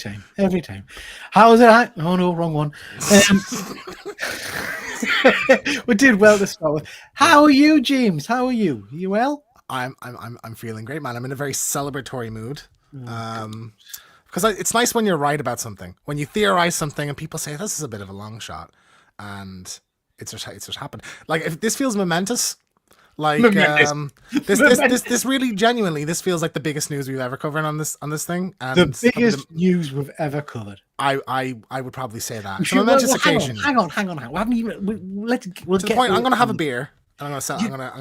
time. How's it? Oh no, wrong one. We did well to start with. How are you, James? How are you? Are you well? I'm feeling great, man. I'm in a very celebratory mood. Because it's nice when you're right about something, when you theorize something and people say this is a bit of a long shot, and it's just happened. Like if this feels momentous. Like this really genuinely, this feels like the biggest news we've ever covered on this thing. And the biggest news we've ever covered. I would probably say that. It's a momentous occasion. Hang on. We haven't even. We'll get the point. I'm going to have a beer. And I'm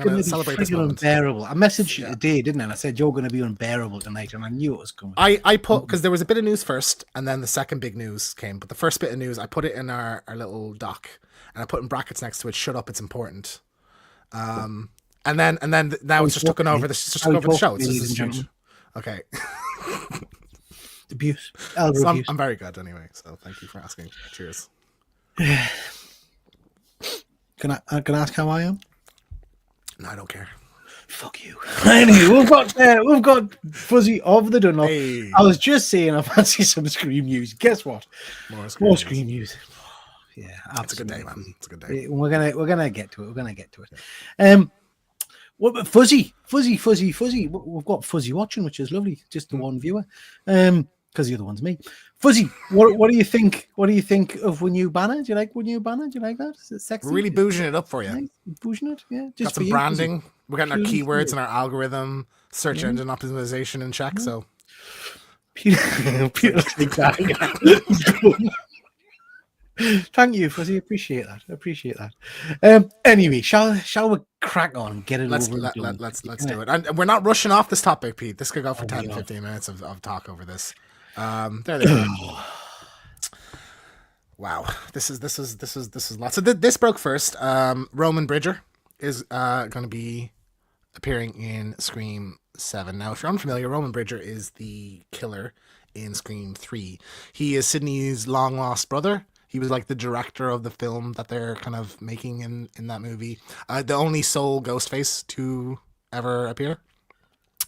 going to celebrate this moment. Unbearable. I messaged you today, didn't I? And I said you're going to be unbearable tonight, and I knew it was coming. I put because there was a bit of news first, and then the second big news came. But the first bit of news, I put it in our little doc, and I put in brackets next to it. Shut up! It's important. And then now it's just taken over the show. It's just huge. Okay. Abuse. So I'm very good anyway. So thank you for asking. Cheers. Can I ask how I am? No, I don't care. Fuck you. Anyway, we've got Fuzzy of the Dunlop. Hey. I was just saying I fancy some Scream news. Guess what? More Scream news. Yeah, absolutely. It's a good day, man. It's a good day. We're gonna get to it. What about Fuzzy? We've got Fuzzy watching, which is lovely. Just the one viewer, because the other one's me. Fuzzy, what do you think? What do you think of our new banner? Do you like our new banner? Do you like that? Is it sexy? We're really bouging it up for you. Nice. Bouging it, yeah. Just got some branding. We're getting our keywords and our algorithm, search engine optimization in check. So, Peter, thank you, Fuzzy. Appreciate that. Anyway, shall we crack on and get it let's over? Let's do it. And we're not rushing off this topic, Pete. This could go for 10, 15 minutes of talk over this. There they go. Wow, this is lots. So this broke first. Roman Bridger is going to be appearing in Scream 7. Now, if you're unfamiliar, Roman Bridger is the killer in Scream 3. He is Sidney's long lost brother. He was like the director of the film that they're kind of making in that movie. The only sole Ghostface to ever appear.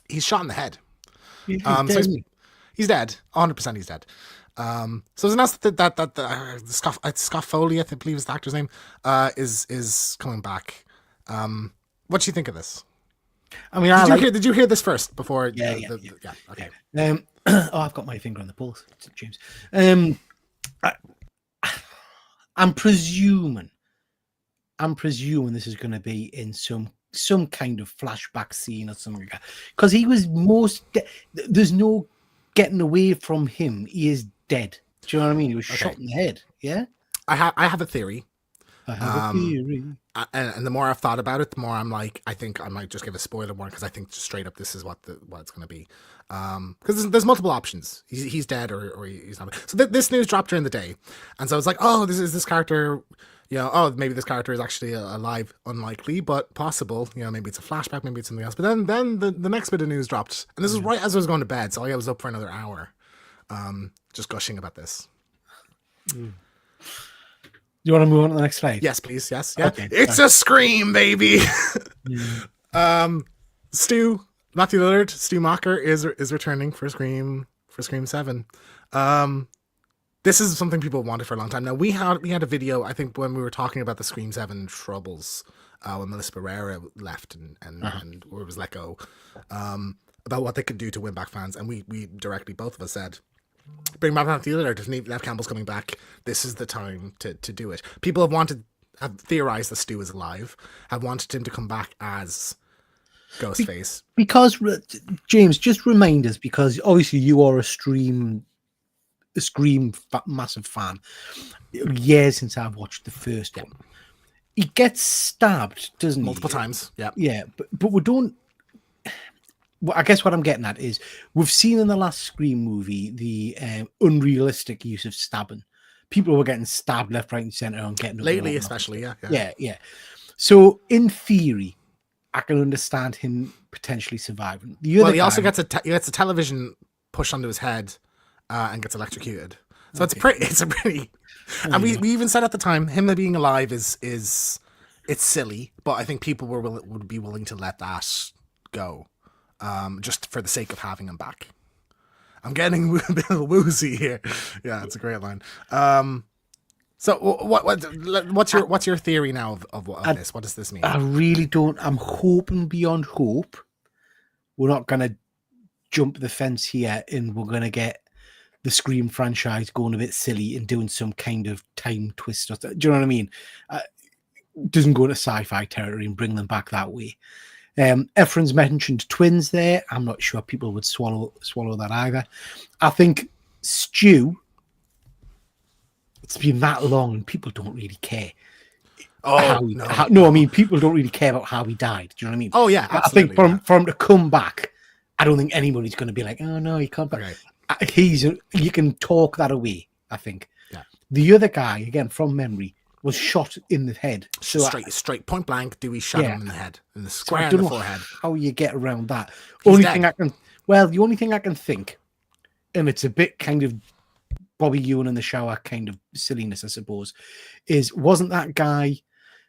He's shot in the head. He's dead. 100% he's dead. So it's announced that Scott Foley, I believe is the actor's name, is coming back. What do you think of this? I mean, did you hear this first before? Yeah. Okay. I've got my finger on the pulse, James. I'm presuming this is going to be in some kind of flashback scene or something like that, because he was there's no getting away from him. He is dead. Do you know what I mean? He was shot in the head. Yeah. I have a theory. And the more I've thought about it, the more I'm like, I think I might just give a spoiler warning, because I think straight up this is what it's going to be. Because there's multiple options. He's dead or he's not. So this news dropped during the day, and so it's like, oh, this character. Maybe this character is actually alive. Unlikely, but possible. Maybe it's a flashback, maybe it's something else. But then the next bit of news dropped, and this is right as I was going to bed, so I was up for another hour, just gushing about this. You want to move on to the next slide? Yes, please. Yes, yeah. Okay, it's a Scream, baby. Matthew Lillard, Stu Macher is returning for Scream 7. This is something people wanted for a long time. Now we had a video, I think, when we were talking about the Scream 7 troubles, when Melissa Barrera left and or was let go, about what they could do to win back fans, and we directly, both of us said, bring back Matthew Lillard. Nev Campbell's coming back. This is the time to do it. People have theorized that Stu is alive, have wanted him to come back as Ghostface. Because James, just remind us, because obviously you are a Scream massive fan. Years since I've watched the first one. He gets stabbed, doesn't he? Multiple times. Yeah. Yeah, but we don't. Well, I guess what I'm getting at is we've seen in the last Scream movie the unrealistic use of stabbing. People were getting stabbed left, right, and center, and getting lately, especially. Yeah. So in theory, I can understand him potentially surviving. He also gets a television pushed onto his head and gets electrocuted. So it's a pretty. And we even said at the time, him being alive is it's silly, but I think people would be willing to let that go. Just for the sake of having him back. I'm getting a bit woozy here. Yeah, it's a great line. So what's your theory now of this? What does this mean? I really don't. I'm hoping beyond hope we're not going to jump the fence here and we're going to get the Scream franchise going a bit silly and doing some kind of time twist. Do you know what I mean? Doesn't go to sci-fi territory and bring them back that way. Efren's mentioned twins there. I'm not sure people would swallow that either. I think Stu, it's been that long and people don't really care. No, I mean, people don't really care about how he died. Do you know what I mean? Oh, yeah, absolutely. I think for him to come back, I don't think anybody's going to be like, oh, no, he can't back. Okay. You can talk that away, I think. Yeah. The other guy, again, from memory, was shot in the head. So straight point blank, Dewey shot him in the head, in the square in the forehead. How you get around that? The only thing I can think, and it's a bit kind of Bobby Ewan in the shower kind of silliness, I suppose, wasn't that guy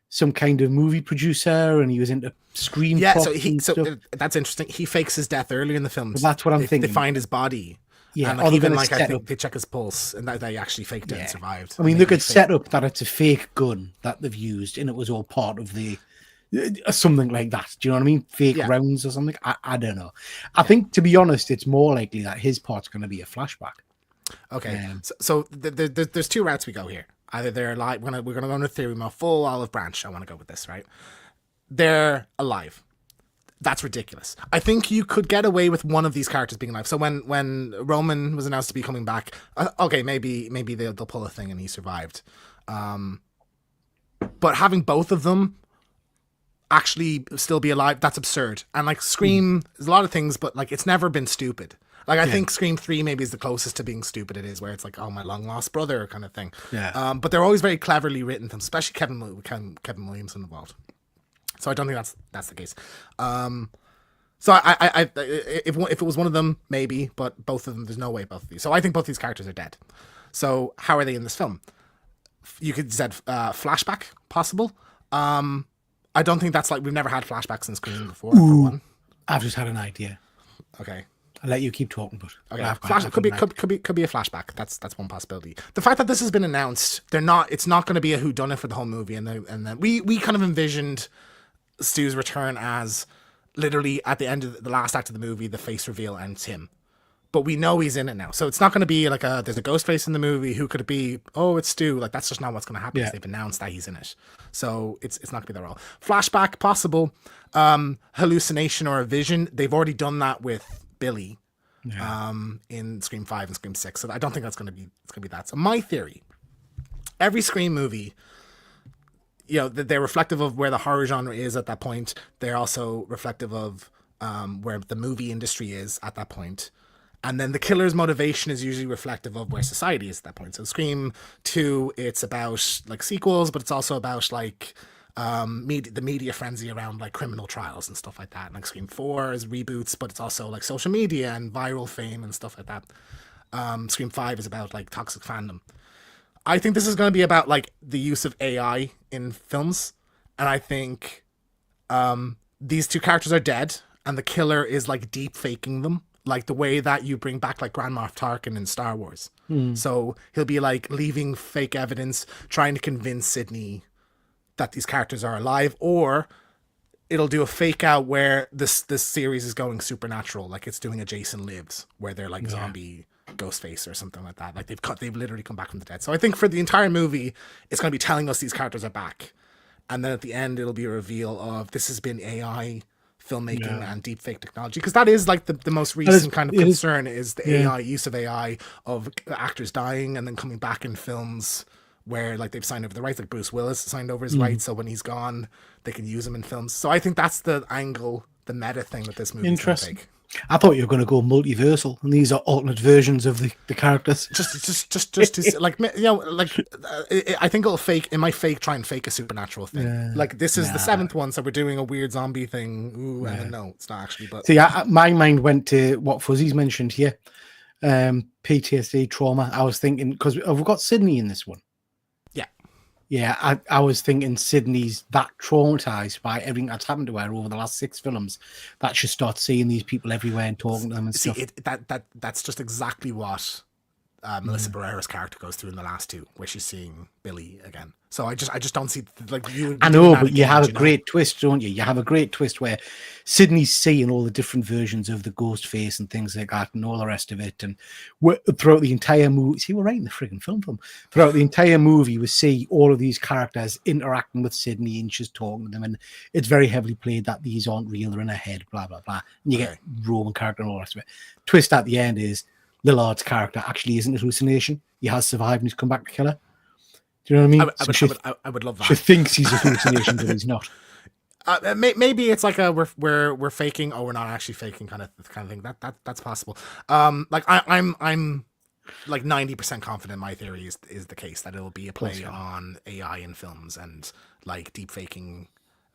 some kind of movie producer and he was into Scream? Yeah, so that's interesting. He fakes his death earlier in the film. Well, that's what I'm thinking. They find his body. Yeah, and even I think they check his pulse and that they actually faked it and survived. I mean, they could set up that it's a fake gun that they've used and it was all part of the something like that. Do you know what I mean? Fake rounds or something. I don't know. I think, to be honest, it's more likely that his part's going to be a flashback. Okay, so there's two routes we go here. Either they're alive. We're gonna go into theory, my full olive branch. I want to go with this, right? They're alive. That's ridiculous. I think you could get away with one of these characters being alive. So when Roman was announced to be coming back, okay, maybe they'll pull a thing and he survived. But having both of them actually still be alive, that's absurd. And like Scream, there's a lot of things, but like it's never been stupid. Like I think Scream 3 maybe is the closest to being stupid it is, where it's like, oh, my long lost brother kind of thing. Yeah. But they're always very cleverly written films, especially Kevin Williamson involved. So I don't think that's the case. So I if it was one of them, maybe, but both of them, there's no way both of these. So I think both these characters are dead. So how are they in this film? You could said flashback possible. I don't think that's like, we've never had flashbacks in Scream before. For one. I've just had an idea. Okay. I'll let you keep talking, but okay. Could be a flashback. That's one possibility. The fact that this has been announced, it's not going to be a whodunit for the whole movie, and then we kind of envisioned Stu's return as literally at the end of the last act of the movie, the face reveal and it's him. But we know he's in it now. So it's not going to be like there's a ghost face in the movie. Who could it be? Oh, it's Stu. Like, that's just not what's going to happen. Yeah. They've announced that he's in it. So it's not going to be that role. Flashback, possible. Hallucination or a vision. They've already done that with Billy in Scream 5 and Scream 6. So I don't think it's going to be that. So my theory, every Scream movie, you know, they're reflective of where the horror genre is at that point. They're also reflective of where the movie industry is at that point. And then the killer's motivation is usually reflective of where society is at that point. So Scream 2, it's about like sequels, but it's also about like the media frenzy around like criminal trials and stuff like that. And like Scream 4 is reboots, but it's also like social media and viral fame and stuff like that. Scream 5 is about like toxic fandom. I think this is going to be about like the use of AI in films. And I think these two characters are dead and the killer is like deep faking them. Like the way that you bring back like Grand Moff Tarkin in Star Wars. So he'll be like leaving fake evidence, trying to convince Sydney that these characters are alive, or it'll do a fake out where this series is going supernatural, like it's doing a Jason Lives, where they're like zombie Ghostface or something like that. Like they've literally come back from the dead. So I think for the entire movie, it's going to be telling us these characters are back, and then at the end it'll be a reveal of this has been AI filmmaking and deepfake technology, because that is like the most recent kind of concern is the AI use of AI of actors dying and then coming back in films where like they've signed over the rights, like Bruce Willis signed over his rights, so when he's gone they can use him in films. So I think that's the angle, the meta thing that this movie is going to take. I thought you were going to go multiversal, and these are alternate versions of the characters. Just to, like, you know, like I think it might try and fake a supernatural thing. Yeah. Like this is the 7th one, so we're doing a weird zombie thing. Ooh, and then no, it's not actually. But see, my mind went to what Fuzzy's mentioned here, PTSD trauma. I was thinking because we've got Sydney in this one. Yeah, Yeah, I was thinking Sydney's that traumatized by everything that's happened to her over the last 6 films that she starts seeing these people everywhere and talking to them and See, stuff. that's just exactly what Melissa Barrera's character goes through in the last 2, where she's seeing Billy again. So I just don't see, like, you. I know, but you have a great twist, don't you? You have a great twist where Sydney's seeing all the different versions of the ghost face and things like that and all the rest of it. And throughout the entire movie, see, we're writing the frigging film. Throughout the entire movie, we see all of these characters interacting with Sydney and she's talking to them. And it's very heavily played that these aren't real, they're in her head, blah, blah, blah. And you get Roman character and all the rest of it. Twist at the end is Lillard's character actually isn't a hallucination. He has survived and he's come back to kill her. Do you know what I mean? I would love that. She thinks he's a hallucination, but he's not. Maybe it's like a we're faking. Oh, we're not actually faking kind of thing. That's possible. Like I'm like 90% confident my theory is the case, that it'll be a play on AI in films and like deep faking,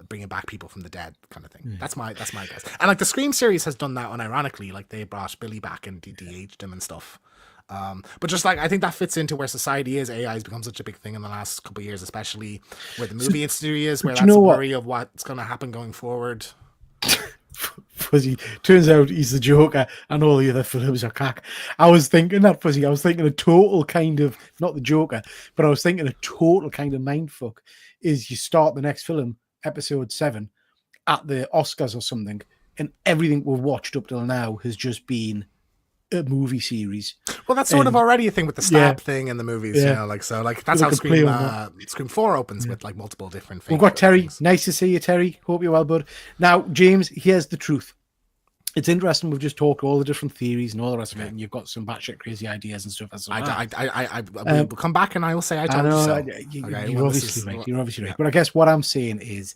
bringing back people from the dead kind of thing. That's my guess. And like the Scream series has done that, unironically, like they brought Billy back and de-aged him and stuff. But just like, I think that fits into where society is. AI has become such a big thing in the last couple of years, especially where the movie industry is, where that's a worry of what's going to happen going forward. Fuzzy, turns out he's the Joker and all the other films are cack. I was thinking that, Fuzzy. I was thinking a total kind of, not the Joker, but I was thinking a total kind of mindfuck is you start the next film, episode 7, at the Oscars or something, and everything we've watched up till now has just been a movie series. Well, that's sort of already a thing with the stab thing in the movies, you know, like, so like that's how Scream 4 opens with like multiple different things. We've got Terry. Things. Nice to see you, Terry. Hope you're well, bud. Now, James, here's the truth. It's interesting. We've just talked all the different theories and all the rest of it, and you've got some batshit crazy ideas and stuff. I will come back and I will say I told you so. You're obviously right. You're obviously right. But I guess what I'm saying is,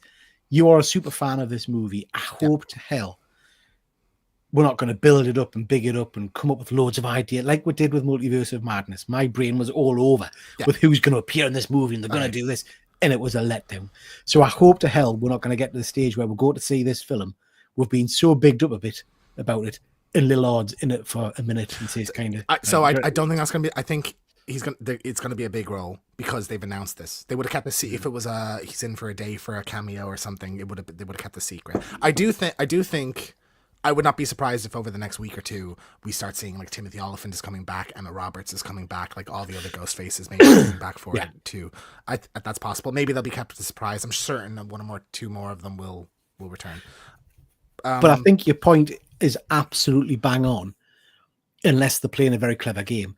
you are a super fan of this movie. I hope to hell we're not going to build it up and big it up and come up with loads of ideas like we did with Multiverse of Madness. My brain was all over with who's going to appear in this movie and they're going to do this, and it was a letdown. So I hope to hell we're not going to get to the stage where we go to see this film. We've been so bigged up a bit about it, and Lillard's in it for a minute and says kind of. I don't think that's going to be. I think it's going to be a big role because they've announced this. They would have kept the secret if it was he's in for a day for a cameo or something. They would have kept the secret. I do think. I would not be surprised if over the next week or 2 we start seeing like Timothy Olyphant is coming back, Emma Roberts is coming back, like all the other ghost faces maybe coming back for it too. That's possible. Maybe they'll be kept as a surprise. I'm certain that 1 or 2 more of them will return. But I think your point is absolutely bang on, unless they're playing a very clever game.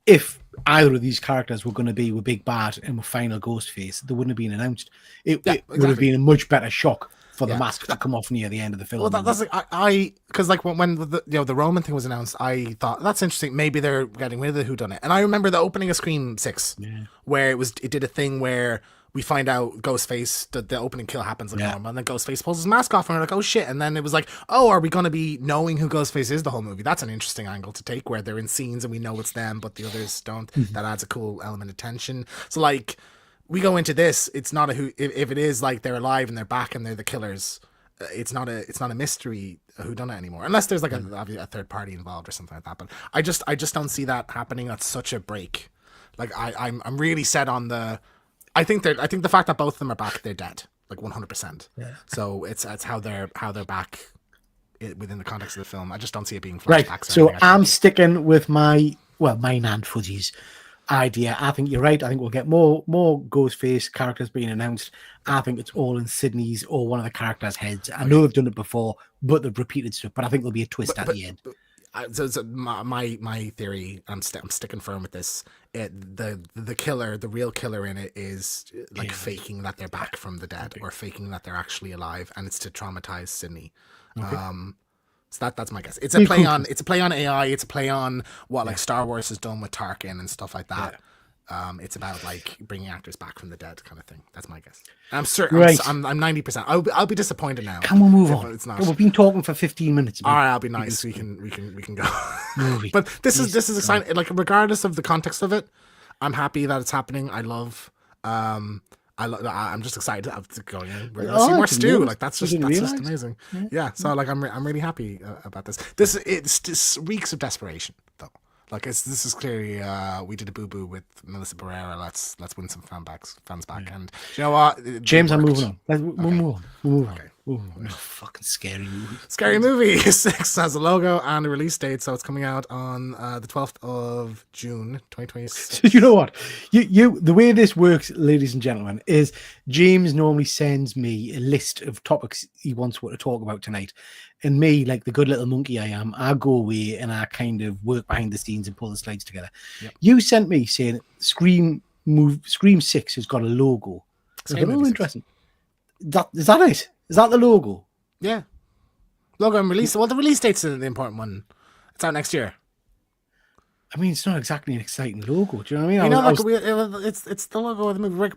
If either of these characters were going to be with Big Bad and with Final Ghost Face, they wouldn't have been announced. It would have been a much better shock for the mask to come off near the end of the film. Well, that's like because like when the Roman thing was announced, I thought that's interesting. Maybe they're getting rid of the whodunit. And I remember the opening of Scream 6, where it did a thing where we find out Ghostface, the opening kill happens like normal, and then Ghostface pulls his mask off, and we're like, oh shit! And then it was like, oh, are we going to be knowing who Ghostface is the whole movie? That's an interesting angle to take, where they're in scenes and we know it's them, but the others don't. That adds a cool element of tension. So like, we go into this, it's not if it is like they're alive and they're back and they're the killers, it's not a mystery whodunit anymore, unless there's like a third party involved or something like that. But I just don't see that happening. That's such a break. Like I'm really set on the. I think the fact that both of them are back, they're dead, like 100%. Yeah. So it's how they're back within the context of the film. I just don't see it being flashbacks. Right. So I'm sticking with mine and Fuzzy's idea. I think you're right. I think we'll get more Ghostface characters being announced. I think it's all in Sydney's or one of the characters' heads. I know they've done it before, but they've repeated stuff. But I think there'll be a twist at the end. So my theory, I'm sticking firm with this. The killer, the real killer in it is like faking that they're back from the dead or faking that they're actually alive, and it's to traumatize Sydney. Okay. So that's my guess. It's a play on AI. It's a play on what like Star Wars has done with Tarkin and stuff like that. It's about like bringing actors back from the dead kind of thing. That's my guess. I'm certain. Right. I'm 90%. I'll be disappointed now. Can we move on? It's not. We've been talking for 15 minutes. All right, I'll be nice. We can go. But this is a sign. Like regardless of the context of it, I'm happy that it's happening. I'm just excited to go in. We're gonna see more Stu. Like that's just amazing. Yeah. So like I'm really happy about this. This reeks of desperation though. Like this is clearly we did a boo boo with Melissa Barrera. Let's win some fans back. And you know what, James, I'm moving on. We'll Okay. move on. We'll move on. Okay. Oh, fucking scary movie. Scary Movie 6 has a logo and a release date, so it's coming out on the 12th of June 2026. So you know what? You the way this works, ladies and gentlemen, is James normally sends me a list of topics he wants to talk about tonight. And me, like the good little monkey I am, I go away and I kind of work behind the scenes and pull the slides together. Yep. You sent me saying Scream 6 has got a logo. Oh, interesting. Is that it? Is that the logo? Yeah. Logo and release. Well, the release date's the important one. It's out next year. I mean, it's not exactly an exciting logo. Do you know what I mean? It's the logo of the movie. We're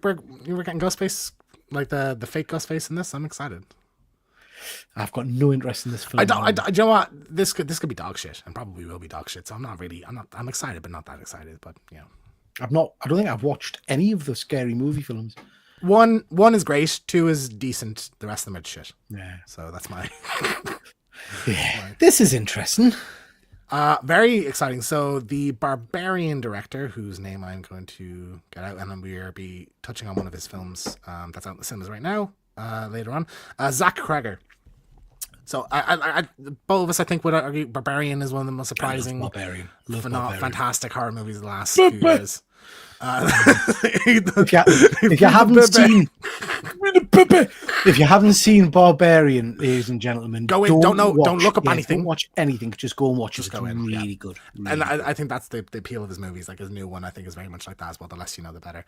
getting Ghostface, like the fake Ghostface in this. I'm excited. I've got no interest in this film. Do you know what? This could be dog shit, and probably will be dog shit. So I'm excited, but not that excited. But yeah, I don't think I've watched any of the Scary Movie films. One is great. 2 is decent. The rest of them are shit. Yeah. So that's my. Yeah. This is interesting. Very exciting. So the Barbarian director, whose name I'm going to get out, and then we'll be touching on one of his films that's out in the cinemas right now. Later on, Zach Cregger. So I both of us, I think, would argue Barbarian is one of the most surprising, Barbarian. Fantastic horror movies of the last few years. If you haven't seen Barbarian, ladies and gentlemen, go in. Don't look up anything. Don't watch anything. Just go and watch it. It's really good. And I think that's the appeal of his movies. Like his new one, I think, is very much like that as well. The less you know, the better.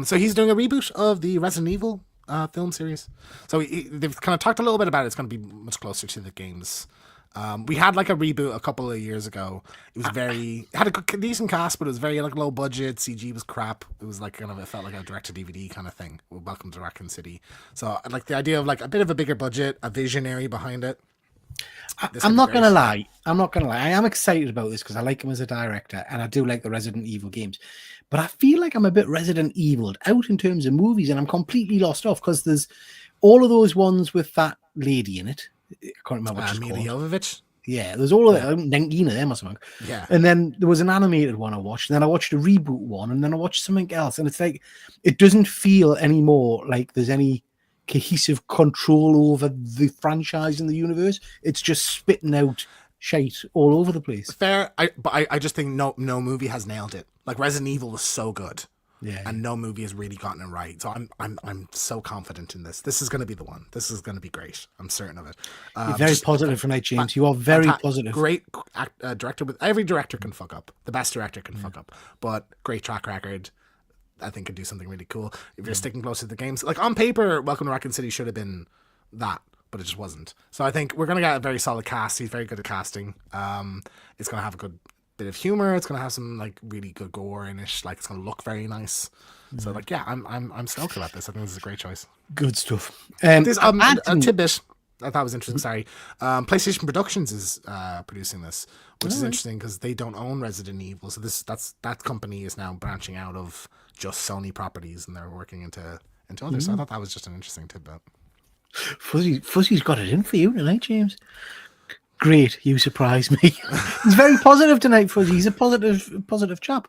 So he's doing a reboot of the Resident Evil film series. So they've kind of talked a little bit about it. It's going to be much closer to the games. We had like a reboot a couple of years ago. It was it had a decent cast, but it was very like low budget. CG was crap. It was like it felt like a direct to DVD kind of thing. Welcome to Raccoon City. So I like the idea of like a bit of a bigger budget, a visionary behind it. I'm not gonna lie. I am excited about this because I like him as a director, and I do like the Resident Evil games. But I feel like I'm a bit Resident Evil'd out in terms of movies, and I'm completely lost off because there's all of those ones with that lady in it. I can't remember what she's called. Jovovich. Yeah, there's all of them, 19 of them or something. Yeah. And then there was an animated one I watched, and then I watched a reboot one, and then I watched something else. And it's like, it doesn't feel anymore like there's any cohesive control over the franchise and the universe. It's just spitting out shite all over the place. Fair. But I just think no movie has nailed it. Like Resident Evil was so good. Yeah. And no movie has really gotten it right. So I'm so confident in this. This is going to be the one. This is going to be great. I'm certain of it. You're very positive tonight, James. You are very positive. Great director. Every director can fuck up. The best director can fuck up. But great track record. I think could do something really cool. If you're sticking close to the games. Like on paper, Welcome to Raccoon City should have been that. But it just wasn't. So I think we're going to get a very solid cast. He's very good at casting. It's going to have a good bit of humor. It's going to have some like really good gore in it. Like it's going to look very nice. So like yeah, I'm stoked about this. I think this is a great choice. Good stuff. This a tidbit I thought was interesting. Sorry, PlayStation Productions is producing this, which is interesting because they don't own Resident Evil. So that company is now branching out of just Sony properties and they're working into others. So I thought that was just an interesting tidbit. Fuzzy's got it in for you tonight, James. Great, you surprised me. He's very positive tonight, Fuzzy. He's a positive chap.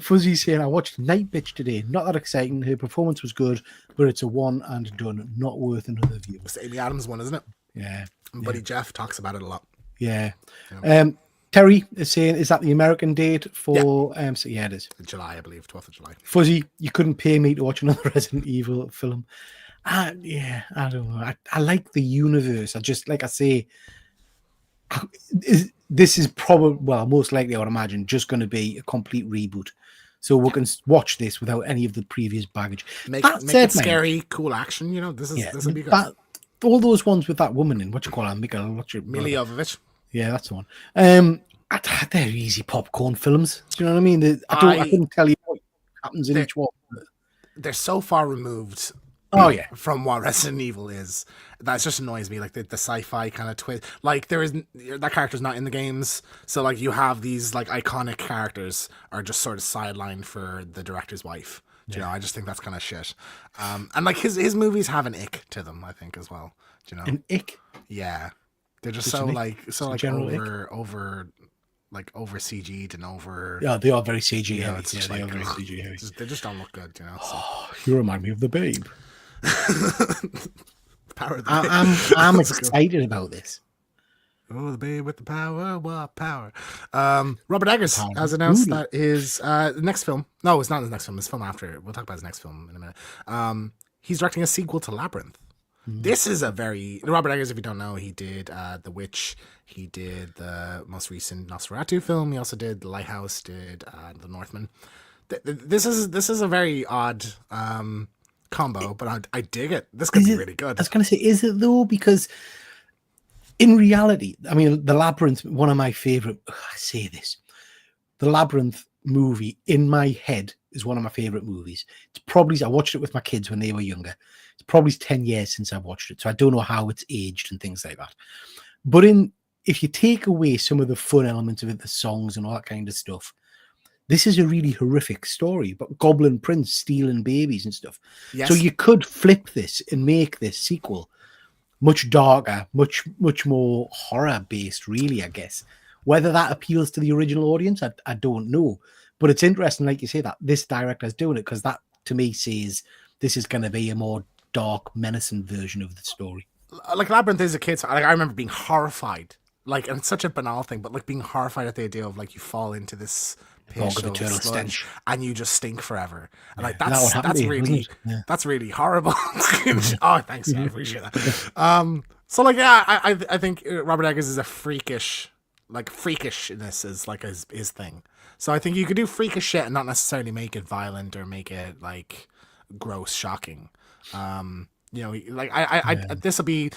Fuzzy's saying, I watched Night Bitch today. Not that exciting. Her performance was good, but it's a one and done. Not worth another view. It's the Amy Adams one, isn't it? Yeah. And Buddy Jeff talks about it a lot. Yeah. Terry is saying, is that the American date for... so yeah, it is. July, I believe. 12th of July. Fuzzy, you couldn't pay me to watch another Resident Evil film. Yeah, I don't know. I like the universe. I just, like I say... This is probably, well, most likely I would imagine, just going to be a complete reboot. So we can watch this without any of the previous baggage. Make it scary, cool action. You know, this will be good. All those ones with that woman in, what you call her? Mila Jovovich. Yeah, that's the one. They're easy popcorn films. Do you know what I mean? I couldn't tell you what happens in each one. They're so far removed. Oh yeah, from what Resident Evil is, that just annoys me. Like the sci-fi kind of twist. Like that character's not in the games, so like you have these like iconic characters are just sort of sidelined for the director's wife. Yeah. You know, I just think that's kind of shit. And like his movies have an ick to them, I think as well. Do you know, an ick? Yeah, they're just so like over like over CG'd and over. Yeah, they are very CG heavy. It's Yeah, just they like, are very CG heavy. they just don't look good, you know. So. You remind me of the Babe. Power of the Babe. I'm excited about this. Oh, the Babe with the power, what power? Robert Eggers has announced that his next film. No, it's not his next film. His film after. We'll talk about his next film in a minute. He's directing a sequel to Labyrinth. This is a very Robert Eggers. If you don't know, he did The Witch. He did the most recent Nosferatu film. He also did The Lighthouse. Did The Northman. This is a very odd combo, but I dig it. This could be really good. I was going to say, is it though? Because in reality, I mean, The Labyrinth, one of my favorite. I say this, The Labyrinth movie in my head is one of my favorite movies. It's probably, I watched it with my kids when they were younger. It's probably 10 years since I've watched it, so I don't know how it's aged and things like that. But if you take away some of the fun elements of it, the songs and all that kind of stuff, this is a really horrific story about Goblin Prince stealing babies and stuff. Yes. So you could flip this and make this sequel much darker, much more horror-based, really, I guess. Whether that appeals to the original audience, I don't know. But it's interesting, like you say, that this director's doing it, because that, to me, says this is going to be a more dark, menacing version of the story. Like, Labyrinth is a kid, so I remember being horrified. Like, and it's such a banal thing, but like being horrified at the idea of like you fall into this pit of eternal stench and you just stink forever. And like that's really horrible. Oh, thanks, I appreciate that. So like I think Robert Eggers is a freakishness is like his thing. So I think you could do freakish shit and not necessarily make it violent or make it like gross, shocking. This will be.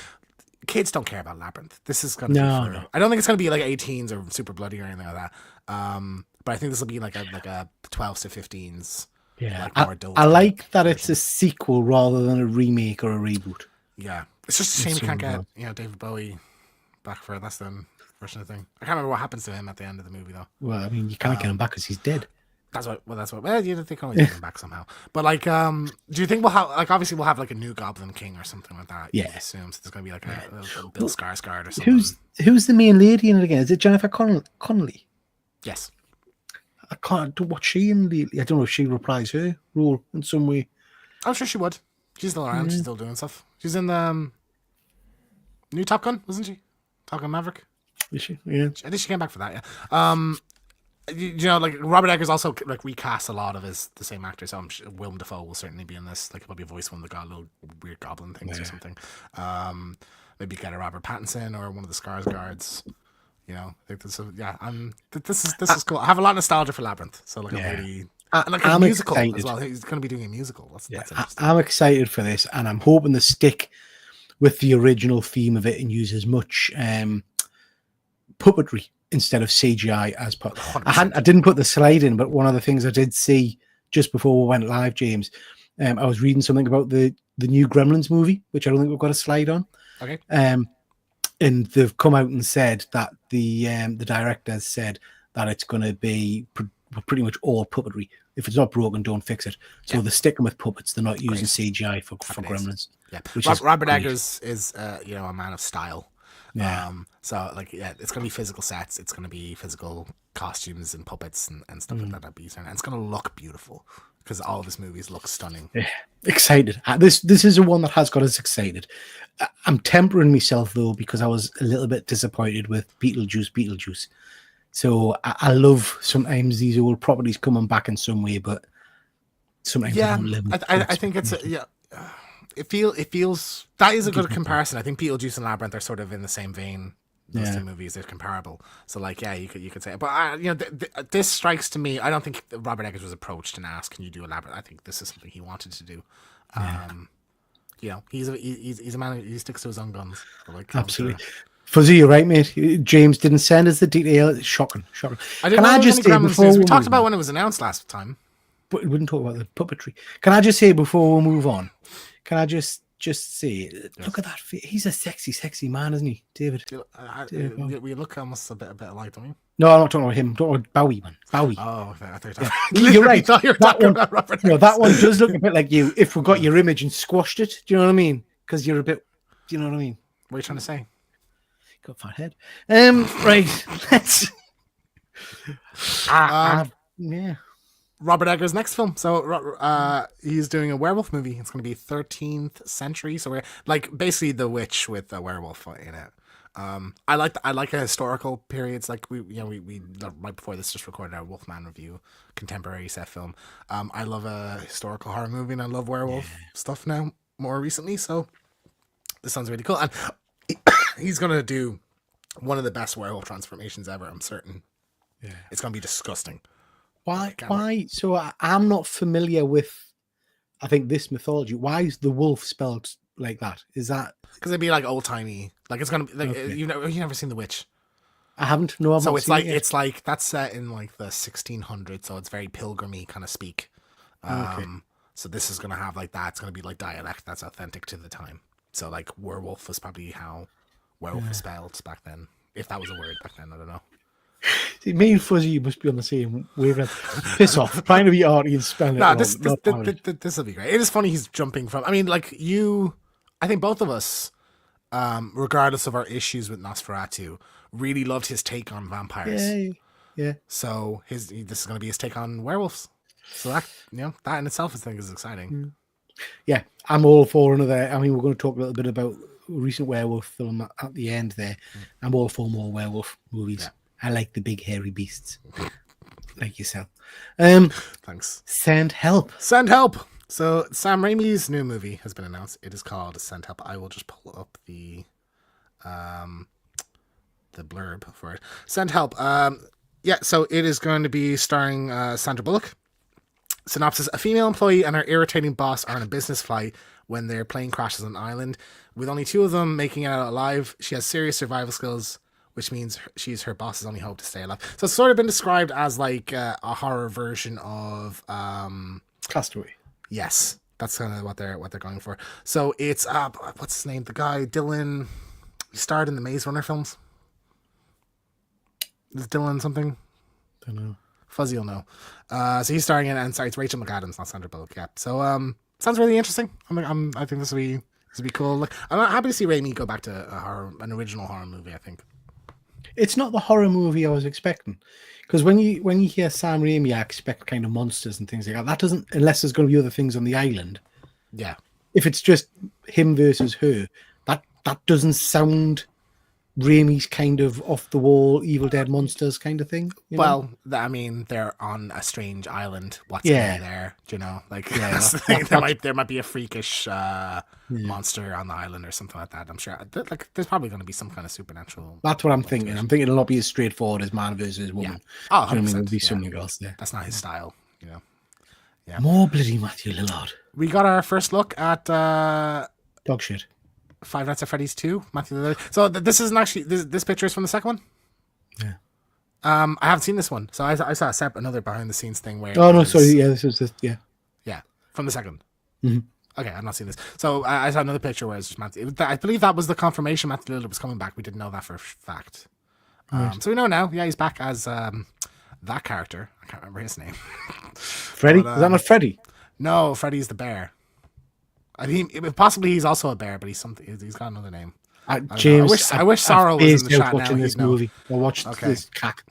Kids don't care about Labyrinth. This is gonna be for, I don't think it's gonna be like 18s or super bloody or anything like that. But I think this will be like a 12s to 15s. Yeah, like more adult. I like that it's a sequel rather than a remake or a reboot. Yeah, it's just a shame we can't get David Bowie back for a less than version of the thing. I can't remember what happens to him at the end of the movie though. Well, I mean, you can't get him back because he's dead. Well, you think always get him back somehow. But like, do you think we'll have like obviously we'll have like a new Goblin King or something like that? Yeah, I assume so. There's gonna be like a Bill Skarsgård or something. Who's the main lady in it again? Is it Jennifer Connelly? Yes. I can't do what she in lately. I don't know if she reprised her role in some way. I'm sure she would. She's still around. She's still doing stuff. She's in the new Top Gun, wasn't she? Top Gun Maverick. Is she? Yeah. I think she came back for that. Yeah. Like Robert Eggers also like recast a lot of the same actors. So I'm sure Willem Dafoe will certainly be in this. Like, he'll probably voice one of the little weird goblin things or something. Maybe get a Robert Pattinson or one of the Skarsgårds. I think this is cool. I have a lot of nostalgia for Labyrinth. So like I'm musical excited as well. He's going to be doing a musical. That's interesting. I'm excited for this, and I'm hoping to stick with the original theme of it and use as much puppetry instead of CGI as part. I didn't put the slide in, but one of the things I did see just before we went live, James, I was reading something about the new Gremlins movie, which I don't think we've got a slide on. Okay. And they've come out and said that the director said that it's going to be pretty much all puppetry. If it's not broken, don't fix it. So they're sticking with puppets. They're not using CGI for Gremlins. Yeah. Robert Eggers is a man of style. Yeah. So like it's gonna be physical sets. It's gonna be physical costumes and puppets and stuff like that. And it's gonna look beautiful because all of his movies look stunning. Yeah, excited. This is a one that has got us excited. I'm tempering myself though because I was a little bit disappointed with Beetlejuice. So I love sometimes these old properties coming back in some way, but sometimes I think it's It feels that is a good comparison. I think Beetlejuice and Labyrinth are sort of in the same vein. Those two movies, they're comparable. So like, you could say it. But this strikes to me. I don't think Robert Eggers was approached and asked, "Can you do a Labyrinth?" I think this is something he wanted to do. He's a man who sticks to his own guns. Like, absolutely. Fuzzy, you're right, mate. James didn't send us the detail. It's shocking. Can I just say before we talked about when it was announced last time, but we wouldn't talk about the puppetry. Can I just say before we move on? Can I just say, look at that face. He's a sexy man, isn't he, David? We look almost a bit alike, don't we? No, I'm not talking about him. I'm talking about Bowie, man. Bowie. Oh, I thought you're right. Thought you were talking about Robert. That one does look a bit like you. If we got your image and squashed it, do you know what I mean? Because you're a bit. Do you know what I mean? What are you trying to say? Got a fat head. Right. Yeah. Robert Eggers' next film. So he's doing a werewolf movie. It's going to be 13th Century. So we're like basically The Witch with a werewolf in it. I like a historical periods. Like we right before this just recorded our Wolfman review, contemporary set film. I love a historical horror movie, and I love werewolf stuff now more recently. So this sounds really cool. And he's gonna do one of the best werewolf transformations ever. I'm certain. Yeah, it's gonna be disgusting. Why? So I'm not familiar with, I think, this mythology. Why is the wolf spelled like that? Is that because it'd be like old timey? Like it's gonna be like you've never seen The Witch. I haven't. No, I've so not it's seen like it yet. it's like that's set in like the 1600s, so it's very pilgrimy kind of speak. So this is gonna have like that. It's gonna be like dialect that's authentic to the time. So like werewolf was probably how werewolf was spelled back then, if that was a word back then. I don't know. See, me and Fuzzy must be on the same wavelength. Piss off, trying to be arty and spell it. No, wrong. this will be great. It is funny he's jumping from. I mean, like I think both of us, regardless of our issues with Nosferatu, really loved his take on vampires. Yeah. So this is going to be his take on werewolves. So that that in itself, I think, is exciting. Yeah, I'm all for another. I mean, we're going to talk a little bit about a recent werewolf film at the end there. I'm all for more werewolf movies. Yeah. I like the big hairy beasts, like yourself. Thanks. Send Help. Send Help. So Sam Raimi's new movie has been announced. It is called Send Help. I will just pull up the blurb for it. Send Help. So it is going to be starring Sandra Bullock. Synopsis: a female employee and her irritating boss are on a business flight when their plane crashes on an island. With only two of them making it out alive, she has serious survival skills, which means she's her boss's only hope to stay alive. So it's sort of been described as like a horror version of Castaway. Yes, that's kind of what they're going for. So it's what's his name? The guy Dylan. He starred in the Maze Runner films. Is Dylan something? Don't know. Fuzzy will know. So he's starring in it, and sorry, it's Rachel McAdams, not Sandra Bullock. Yeah. So sounds really interesting. I think this will be cool. Like, I'm happy to see Raimi go back to an original horror movie. I think it's not the horror movie I was expecting, because when you hear Sam Raimi, I expect kind of monsters and things like that. That doesn't, unless there's going to be other things on the island. Yeah. If it's just him versus her, that doesn't sound Raimi's kind of off the wall Evil Dead monsters kind of thing. Well, I mean, they're on a strange island. What's in there? Do you know? Like, there might be a freakish monster on the island or something like that. I'm sure. Like, there's probably going to be some kind of supernatural. That's what I'm thinking. I'm thinking it'll not be as straighthtforward as man versus woman. Yeah. Oh, 100%. You know what I mean? There'll be something else there. That's not his style. You know. Yeah. More bloody Matthew Lillard. We got our first look at dog shit. Five Nights at Freddy's 2, Matthew Lillard. So this isn't actually this picture is from the second one. Yeah. I haven't seen this one, so I saw another behind the scenes thing where. Oh no, sorry. Yeah, this is yeah. Yeah, from the second. Mm-hmm. Okay, I've not seen this. So I saw another picture where it's just Matthew. I believe that was the confirmation Matthew Lillard was coming back. We didn't know that for a fact. Right. So we know now. Yeah, he's back as that character. I can't remember his name. Freddy? Is that not Freddy? No, Freddy's the bear. I mean, possibly he's also a bear, but he's something. He's got another name. James, I wish Sorrow was in the chat watching now. This movie. I watched this cack.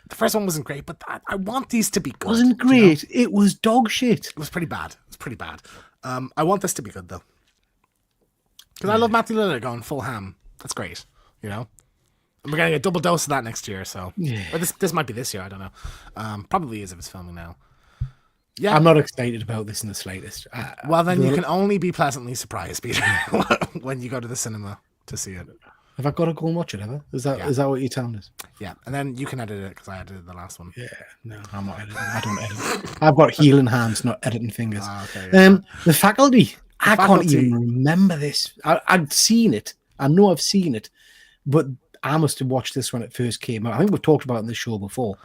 The first one wasn't great, but I want these to be good. Wasn't great. You know? It was dog shit. It was pretty bad. I want this to be good though, because I love Matthew Lillard going full ham. That's great. You know, and we're getting a double dose of that next year. So, or this might be this year. I don't know. Probably is if it's filming now. Yeah, I'm not excited about this in the slightest. Well, then you can only be pleasantly surprised, Peter, when you go to the cinema to see it. Have I got to go and watch it ever? Is that what you're telling us? Yeah, and then you can edit it because I edited the last one. Yeah, no, I'm not editing. I don't edit. I've got healing hands, not editing fingers. Okay, yeah. The Faculty. I can't even remember this. I'd seen it. I know I've seen it, but I must have watched this when it first came out. I think we've talked about it in the show before.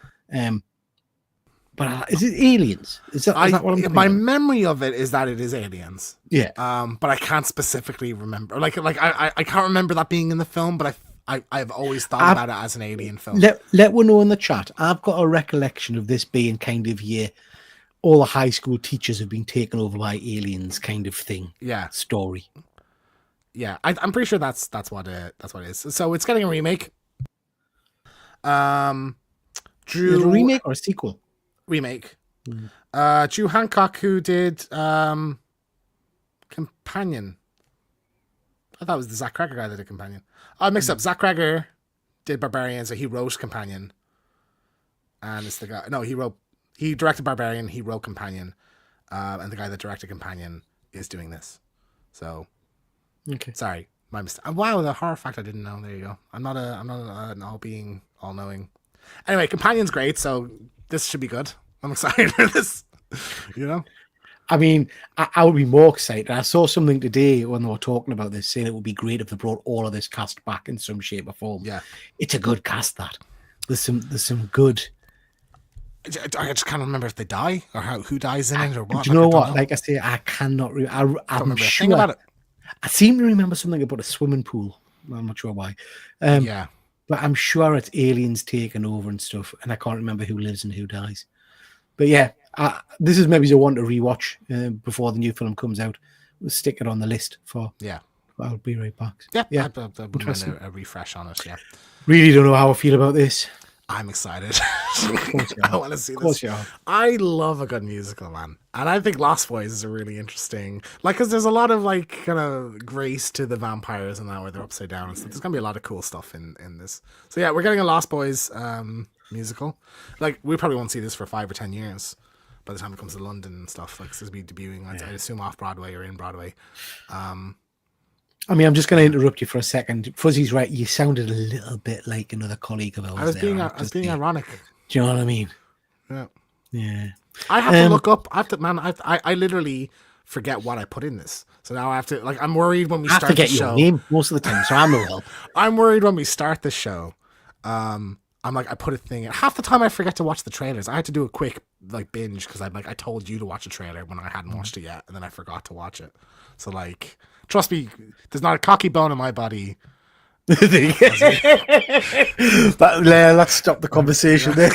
But is it Aliens? Is that what I'm thinking? My memory of it is that it is Aliens. Yeah. But I can't specifically remember. Like I can't remember that being in the film, but I've always thought about it as an alien film. Let one know in the chat. I've got a recollection of this being kind of all the high school teachers have been taken over by aliens kind of thing. Yeah. Story. Yeah, I'm pretty sure that's what it is. So it's getting a remake. Is it a remake or a sequel? Remake. Mm. Drew Hancock, who did Companion. I thought it was the Zach Cregger guy that did Companion. I mixed up. Zach Cregger did Barbarian, so he wrote Companion. And it's the guy. No, he directed Barbarian, he wrote Companion. And the guy that directed Companion is doing this. So, Okay. Sorry, my mistake. Wow, the horror fact I didn't know. There you go. I'm not an all-being, all-knowing. Anyway, Companion's great, so this should be good. I'm excited for this. You know? I mean, I would be more excited. I saw something today when they were talking about this, saying it would be great if they brought all of this cast back in some shape or form. Yeah. It's a good cast, that. There's some good... I just can't remember if they die or who dies in it or what. Do you know what? Like I say, I cannot... I'm sure about it. I seem to remember something about a swimming pool. I'm not sure why. Yeah. But I'm sure it's aliens taking over and stuff, and I can't remember who lives and who dies. But yeah, this is maybe the one to rewatch before the new film comes out. We'll stick it on the list for. Yeah. I'll be right back. Yeah. I would mind a refresh on it. Yeah. Really don't know how I feel about this. I'm excited. I want to see this. I love a good musical, man. And I think Lost Boys is a really interesting, like, because there's a lot of, like, kind of grace to the vampires and that, where they're upside down and stuff. There's going to be a lot of cool stuff in this. So, yeah, we're getting a Lost Boys musical. Like, we probably won't see this for 5 or 10 years by the time it comes to London and stuff. Like, this will be debuting, I assume, off Broadway or in Broadway. I mean, I'm just going to interrupt you for a second. Fuzzy's right. You sounded a little bit like another colleague of ours. I was being ironic. Do you know what I mean? Yeah. Yeah. I have to look up. I literally forget what I put in this. So now I have to, like, I'm worried when we start the show. I forget your name most of the time, so I'm the help. I'm worried when we start the show. I'm like, I put a thing in. Half the time I forget to watch the trailers. I had to do a quick, like, binge because I told you to watch a trailer when I hadn't watched it yet, and then I forgot to watch it. So, like, trust me, there's not a cocky bone in my body. Let's stop the conversation there.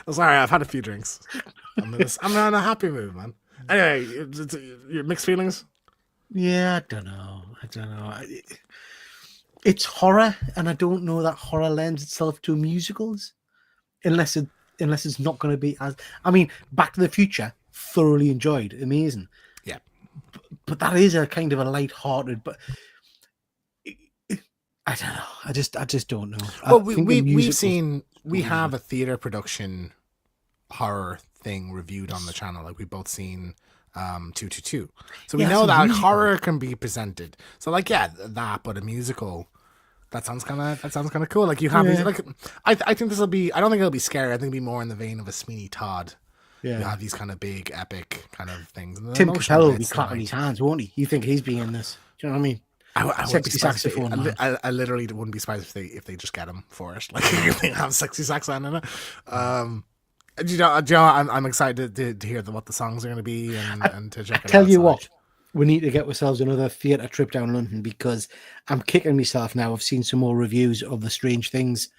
I'm sorry, I've had a few drinks. I'm in a happy mood, man. Anyway, your mixed feelings? Yeah, I don't know. It's horror, and I don't know that horror lends itself to musicals, unless it's not going to be as. I mean, Back to the Future, thoroughly enjoyed, amazing. Yeah, but that is a kind of a light-hearted. But I don't know. I just don't know. Well, we have a theater production horror thing reviewed on the channel. Like, we've both seen 222, so we know that, like, horror can be presented. So, like, yeah, that, but a musical, that sounds kind of cool. Like, you have like, I think this will be. I don't think it'll be scary. I think it'll be more in the vein of a Sweeney Todd. Yeah, you have these kind of big epic kind of things. Tim Capello will be clapping his hands, won't he? You think he's being in this? Do you know what I mean? I sexy saxophone. I literally wouldn't be surprised if they just get him for it. Like, if they have sexy saxophone in it. You know, I'm excited to hear what the songs are going to be and to check it out. Tell you what, we need to get ourselves another theatre trip down London, because I'm kicking myself now. I've seen some more reviews of the Stranger Things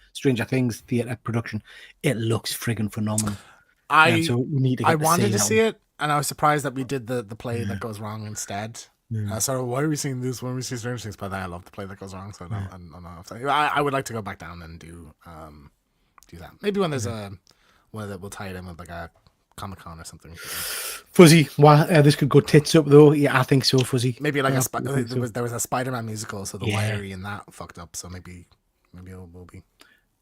theatre production. It looks friggin' phenomenal. So we need to get wanted to see it, and I was surprised that we did the play that goes wrong instead. So why are we seeing this when we see Stranger Things? But I love the play that goes wrong, so I would like to go back down and do that. Maybe when there's one that will tie it in with, like, a Comic-Con or something. Fuzzy, this could go tits up though. Yeah, I think so, Fuzzy. Maybe like there was a Spider-Man musical, so the wiring in that fucked up. So maybe it will be.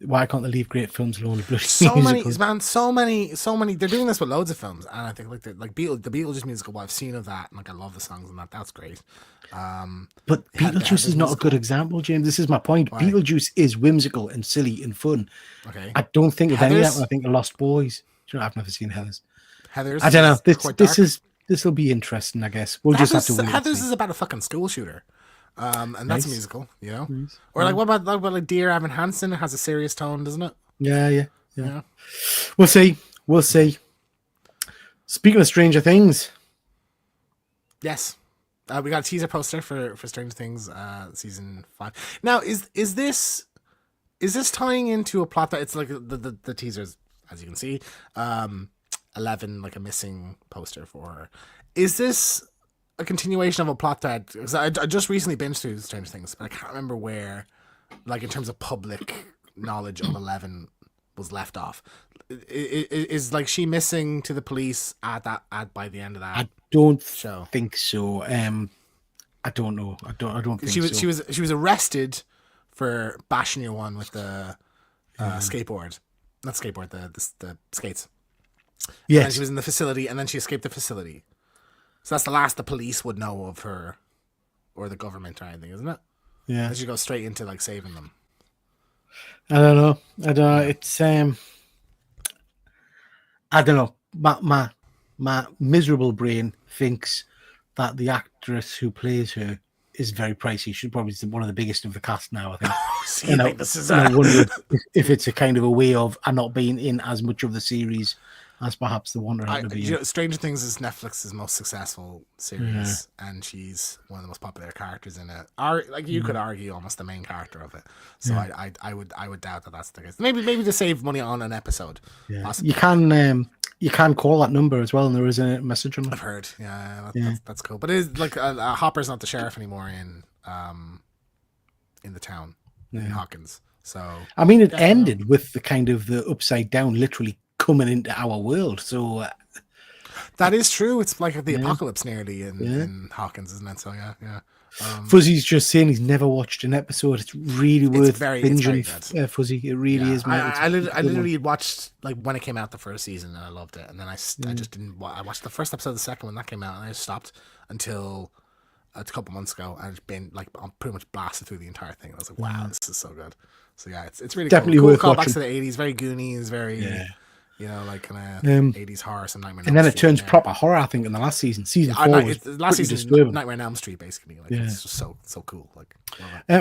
Why can't they leave great films alone? So many. They're doing this with loads of films, and I think the Beetlejuice musical. What I've seen of that, and, like, I love the songs and that's great. But Beetlejuice is not a good example, James. This is my point. Why? Beetlejuice is whimsical and silly and fun. Okay. I don't think of any of that when I think of Lost Boys. You know, I've never seen Heathers. I don't know. This will be interesting, I guess. We'll just have to wait. Heathers is about a fucking school shooter. And that's a musical, you know? Nice. Or, like, what about like Dear Evan Hansen? It has a serious tone, doesn't it? Yeah. We'll see. Speaking of Stranger Things. Yes. We got a teaser poster for Stranger Things season 5. Now, is this tying into a plot that it's like the teasers, as you can see, 11, like, a missing poster for her. Is this a continuation of a plot that, because I just recently binged through Stranger Things, but I can't remember where, like, in terms of public knowledge of 11 was left off. Is like she missing to the police by the end of that? I don't show. think so. I don't know. I don't think so. She was arrested for bashing your one with the skateboard, not skateboard, the skates. Yes. And she was in the facility, and then she escaped the facility. So that's the last the police would know of her, or the government or anything, isn't it? Yeah. And she goes straight into like saving them. I don't know. It's I don't know. My miserable brain thinks that the actress who plays her is very pricey. She's probably one of the biggest of the cast now, I think. So I wonder if it's a kind of a way of not being in as much of the series as perhaps the one to be. Stranger Things is Netflix's most successful series, and she's one of the most popular characters in it. You could argue almost the main character of it. So I would doubt that that's the case. Maybe to save money on an episode. Yeah. Possibly. You can call that number as well, and there is a message on it. I've heard. That's cool. But it is like Hopper's not the sheriff anymore in the town in Hawkins. So I mean, it ended with the kind of the upside down, literally coming into our world. So that is true. It's like the apocalypse nearly in Hawkins, isn't it? So yeah. Fuzzy's just saying he's never watched an episode. It's really worth binging. Fuzzy, it really is. I literally watched like when it came out the first season, and I loved it. And then I just didn't. I watched the first episode of the second when that came out, and I just stopped until a couple months ago. And it's been like I'm pretty much blasted through the entire thing. I was like, wow, this is so good. So yeah, it's really definitely cool. worth Callbacks watching. to the '80s, very Goonies, very. Like kind of 80s horror, some Nightmare on Elm Street. And then it turns proper horror, I think, in the last season. Season 4 was last season, disturbing. Nightmare on Elm Street, basically. It's just so cool.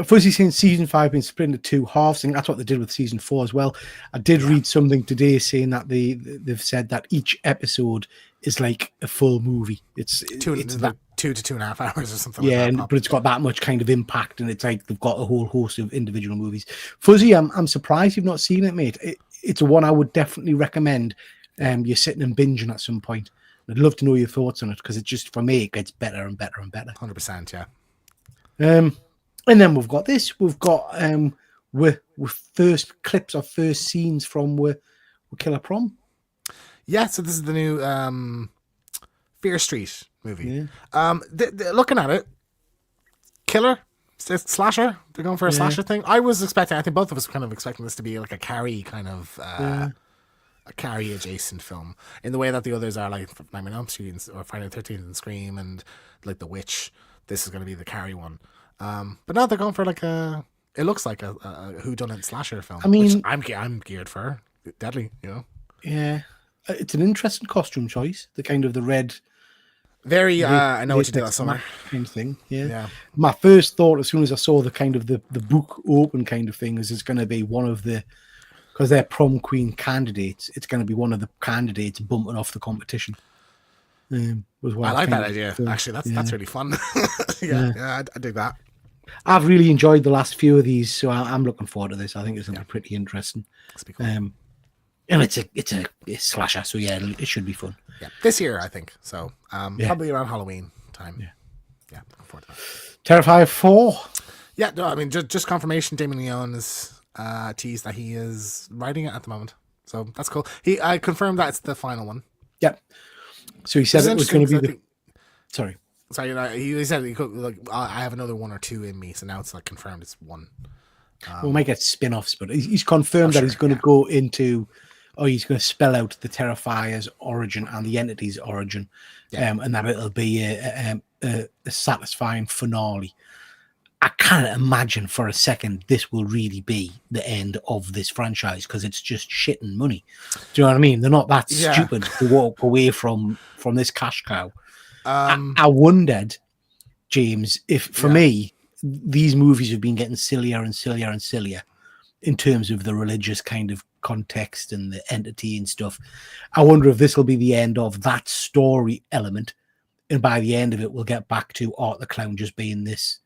Fuzzy saying season 5 been split into 2 halves. I think that's what they did with season 4 as well. I did read something today saying that they've said that each episode is like a full movie. It's 2 to 2.5 hours or something. Yeah, but it's got that much kind of impact, and it's like they've got a whole host of individual movies. Fuzzy, I'm surprised you've not seen it, mate. It's one I would definitely recommend. You're sitting and binging at some point. I'd love to know your thoughts on it, because it just, for me, it gets better and better and better. 100%, yeah. And then we've got this. We've got with first clips or first scenes from Killer Prom. Yeah, so this is the new Fear Street movie. Yeah. Looking at it, killer, slasher. They're going for a slasher thing. I think both of us were kind of expecting this to be like a Carrie kind of. A Carrie adjacent film in the way that the others are, like Nightmare on Elm Street or Friday the 13th and Scream and like The Witch. This is going to be the Carrie one, but now they're going for like it looks like a whodunit slasher film. I mean, which I'm geared for. Deadly, Yeah, it's an interesting costume choice. The kind of the red, very I know what you did last summer kind of thing. Yeah. My first thought as soon as I saw the kind of the book open kind of thing is it's going to be one of the. Because they're prom queen candidates, it's going to be one of the candidates bumping off the competition. I like that idea. Actually, that's really fun. I dig that. I've really enjoyed the last few of these, so I'm looking forward to this. I think it's going to be pretty interesting. It's be cool. And it's a slasher, so yeah, it should be fun. Yeah, this year I think so. Probably around Halloween time. Yeah, looking forward to that. Terrifier 4. Yeah, no, I mean just confirmation. Damien Leone is. Teased that he is writing it at the moment, so that's cool. I confirmed that it's the final one. Yeah. So he said it was going to be Sorry. He said he could, like I have another 1 or 2 in me, so now it's like confirmed it's 1. We might get spin-offs, but he's confirmed that he's going to go into. He's going to spell out the Terrifier's origin and the entity's origin, and that it'll be a satisfying finale. I can't imagine for a second this will really be the end of this franchise, because it's just shitting money. Do you know what I mean? They're not that stupid to walk away from this cash cow. I wondered, James, if for me, these movies have been getting sillier and sillier and sillier in terms of the religious kind of context and the entity and stuff. I wonder if this will be the end of that story element, and by the end of it, we'll get back to Art the Clown just being this,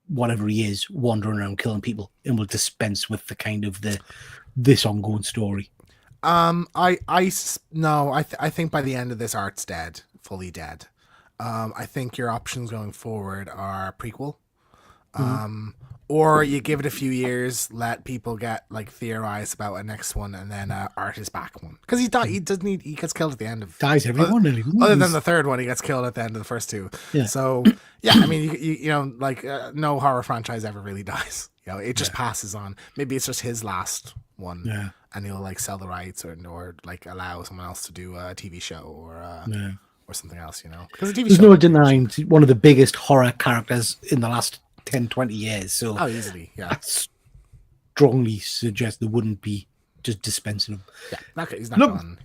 whatever he is, wandering around killing people, and we'll dispense with the kind of this ongoing story. I think by the end of this, Art's dead, fully dead. I think your options going forward are prequel, Or you give it a few years, let people get like theorize about a next one, and then art is back one because he died. He doesn't. He gets killed at the end of Dies everyone, really. Other than the third one, he gets killed at the end of the first two. Yeah. So yeah, I mean, you know, like no horror franchise ever really dies. You know, it just passes on. Maybe it's just his last one, and he'll like sell the rights or like allow someone else to do a TV show or something else. You know, because there's no denying one of the biggest horror characters in the last 10, 20 years. So easily, yeah. I strongly suggest there wouldn't be just dispensing him. Yeah, he's not gone.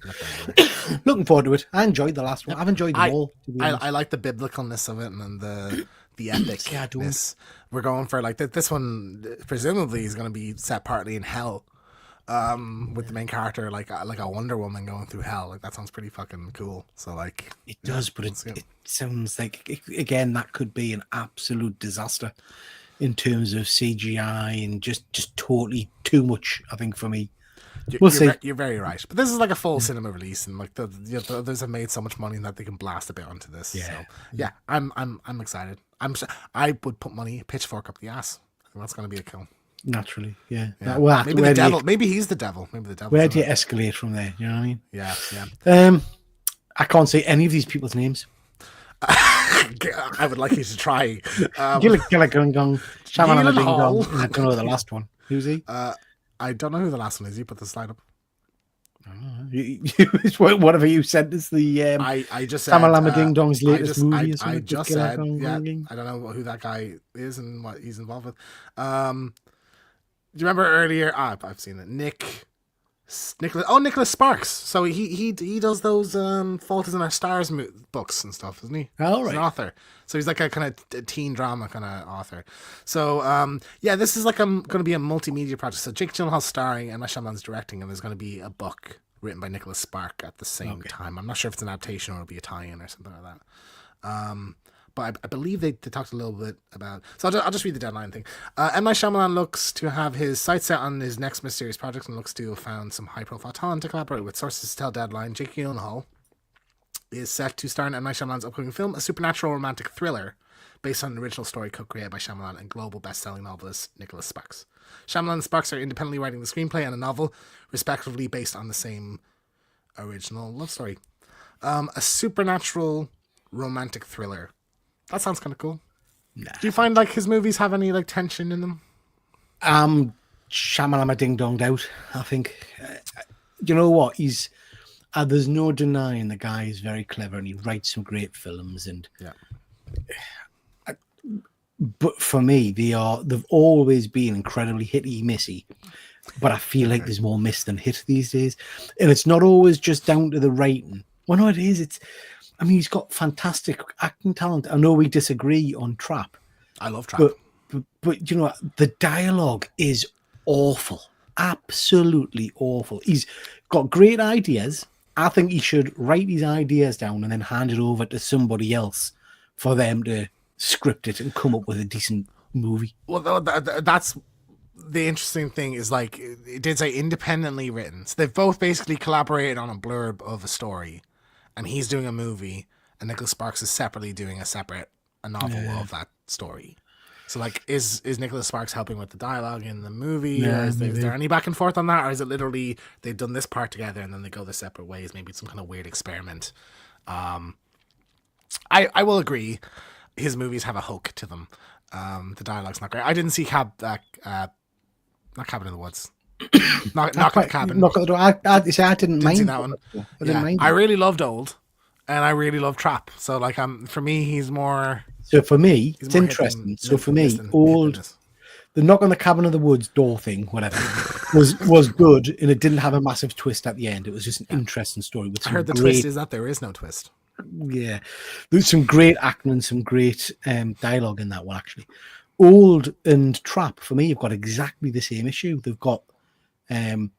Looking forward to it. I enjoyed the last one. I've enjoyed them all. I like the biblicalness of it and then the epicness. We're going for like this one. Presumably, is going to be set partly in hell, with the main character like a Wonder Woman going through hell. Like that sounds pretty fucking cool. So like it does, but it sounds like again that could be an absolute disaster in terms of CGI and just totally too much. I think for me. We'll see. You're very right, but this is like a full cinema release, and like the others have made so much money that they can blast a bit onto this. Yeah, so, yeah, I'm excited. I would put money pitchfork up the ass. I think that's going to be a kill. Naturally, yeah. Maybe the devil. Maybe he's the devil. Maybe the devil. Where do you escalate from there? You know what I mean? Yeah. I can't say any of these people's names. I would like you to try. Gilligan, Shaman Ding Dong. I don't know the last one. Who's he? I don't know who the last one is. You put the slide up. Whatever you said is the I just said Shamalama Ding Dong's latest movie. I just said I don't know who that guy is and what he's involved with. Do you remember earlier? I've seen it. Nicholas Sparks. So he does those Fault Is in Our Stars books and stuff, isn't he? Oh, right. He's an author. So he's like a kind of teen drama kind of author. So this is like going to be a multimedia project. So Jake Gyllenhaal's starring and Shyamalan's directing, and there's going to be a book written by Nicholas Spark at the same time. I'm not sure if it's an adaptation or it'll be a tie-in or something like that. But I believe they talked a little bit about... So I'll just read the deadline thing. M. Night Shyamalan looks to have his sights set on his next mysterious project and looks to have found some high-profile talent to collaborate with. Sources tell Deadline Jake Gyllenhaal is set to star in M. Night Shyamalan's upcoming film, a supernatural romantic thriller based on an original story co-created by Shyamalan and global best-selling novelist Nicholas Sparks. Shyamalan and Sparks are independently writing the screenplay and a novel, respectively based on the same original love story. A supernatural romantic thriller. That sounds kind of cool. Nah. Do you find like his movies have any like tension in them? Shamalama Ding Donged out, I think. You know what? He's there's no denying the guy is very clever and he writes some great films. And but for me, they've always been incredibly hitty missy. But I feel like there's more miss than hit these days, and it's not always just down to the writing. Well, no, it is. I mean, he's got fantastic acting talent. I know we disagree on Trap. I love Trap. But you know, the dialogue is awful. Absolutely awful. He's got great ideas. I think he should write his ideas down and then hand it over to somebody else for them to script it and come up with a decent movie. Well, that's the interesting thing is like, it did say independently written. So they've both basically collaborated on a blurb of a story. And he's doing a movie, and Nicholas Sparks is separately doing a novel of that story. So, like, is Nicholas Sparks helping with the dialogue in the movie, or is there any back and forth on that, or is it literally they've done this part together and then they go their separate ways? Maybe it's some kind of weird experiment. I will agree, his movies have a hook to them. The dialogue's not great. I didn't see not Cabin in the Woods. Knock at the Cabin. Knock at the door. I didn't mind see that one. I really loved Old, and I really love Trap. So like, for me, he's more. So for me, it's interesting. So for me, Old, the Knock on the Cabin in the Woods door thing, whatever, was good, and it didn't have a massive twist at the end. It was just an interesting story. With I heard the twist is that there is no twist. Yeah, there's some great acting and some great dialogue in that one. Actually, Old and Trap for me have got exactly the same issue. They've got an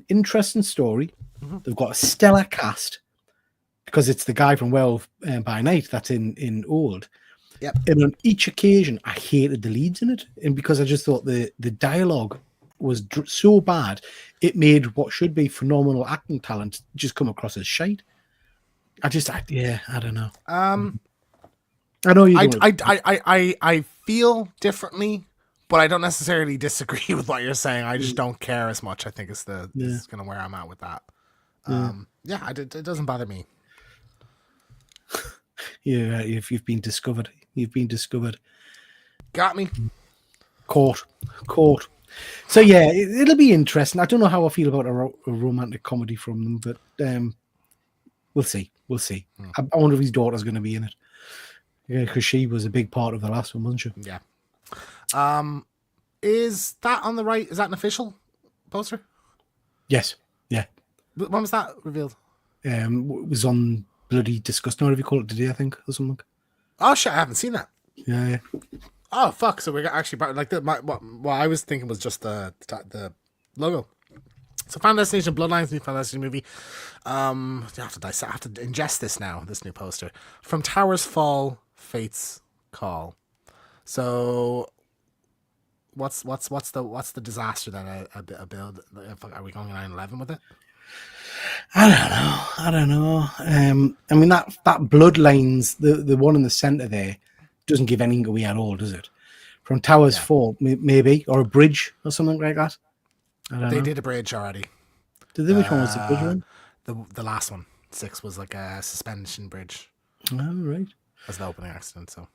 interesting story. Mm-hmm. They've got a stellar cast because it's the guy from Werewolf by Night that's in Old. Yep. And on each occasion, I hated the leads in it, and because I just thought the dialogue was so bad, it made what should be phenomenal acting talent just come across as shite. I don't know. I know you. I feel differently but I don't necessarily disagree with what you're saying. I just don't care as much. I think is kind of where I'm at with that. It doesn't bother me. Yeah, if you've been discovered, you've been discovered. Got me. Caught. So yeah, it'll be interesting. I don't know how I feel about a romantic comedy from them, but we'll see. I wonder if his daughter's going to be in it. Yeah, because she was a big part of the last one, wasn't she? Yeah. Is that on the right? Is that an official poster? Yes. Yeah. When was that revealed? It was on bloody Disgusting, whatever you call it today, I think, or something. Oh shit! I haven't seen that. Yeah. Oh fuck! So we're actually like what I was thinking was just the logo. So Final Destination Bloodlines, new Final Destination movie. I have to ingest this now. This new poster from Towers Fall, Fate's Call. So what's the disaster then? A build? Are we going 9/11 with it? I don't know. I mean that Bloodlines, the one in the center there, doesn't give anything away at all, does it? From Towers Fall, maybe, or a bridge or something like that. They did a bridge already. Did they? Which one was the bridge one? The last one. 6 was like a suspension bridge. Oh, right. As the opening accident. So.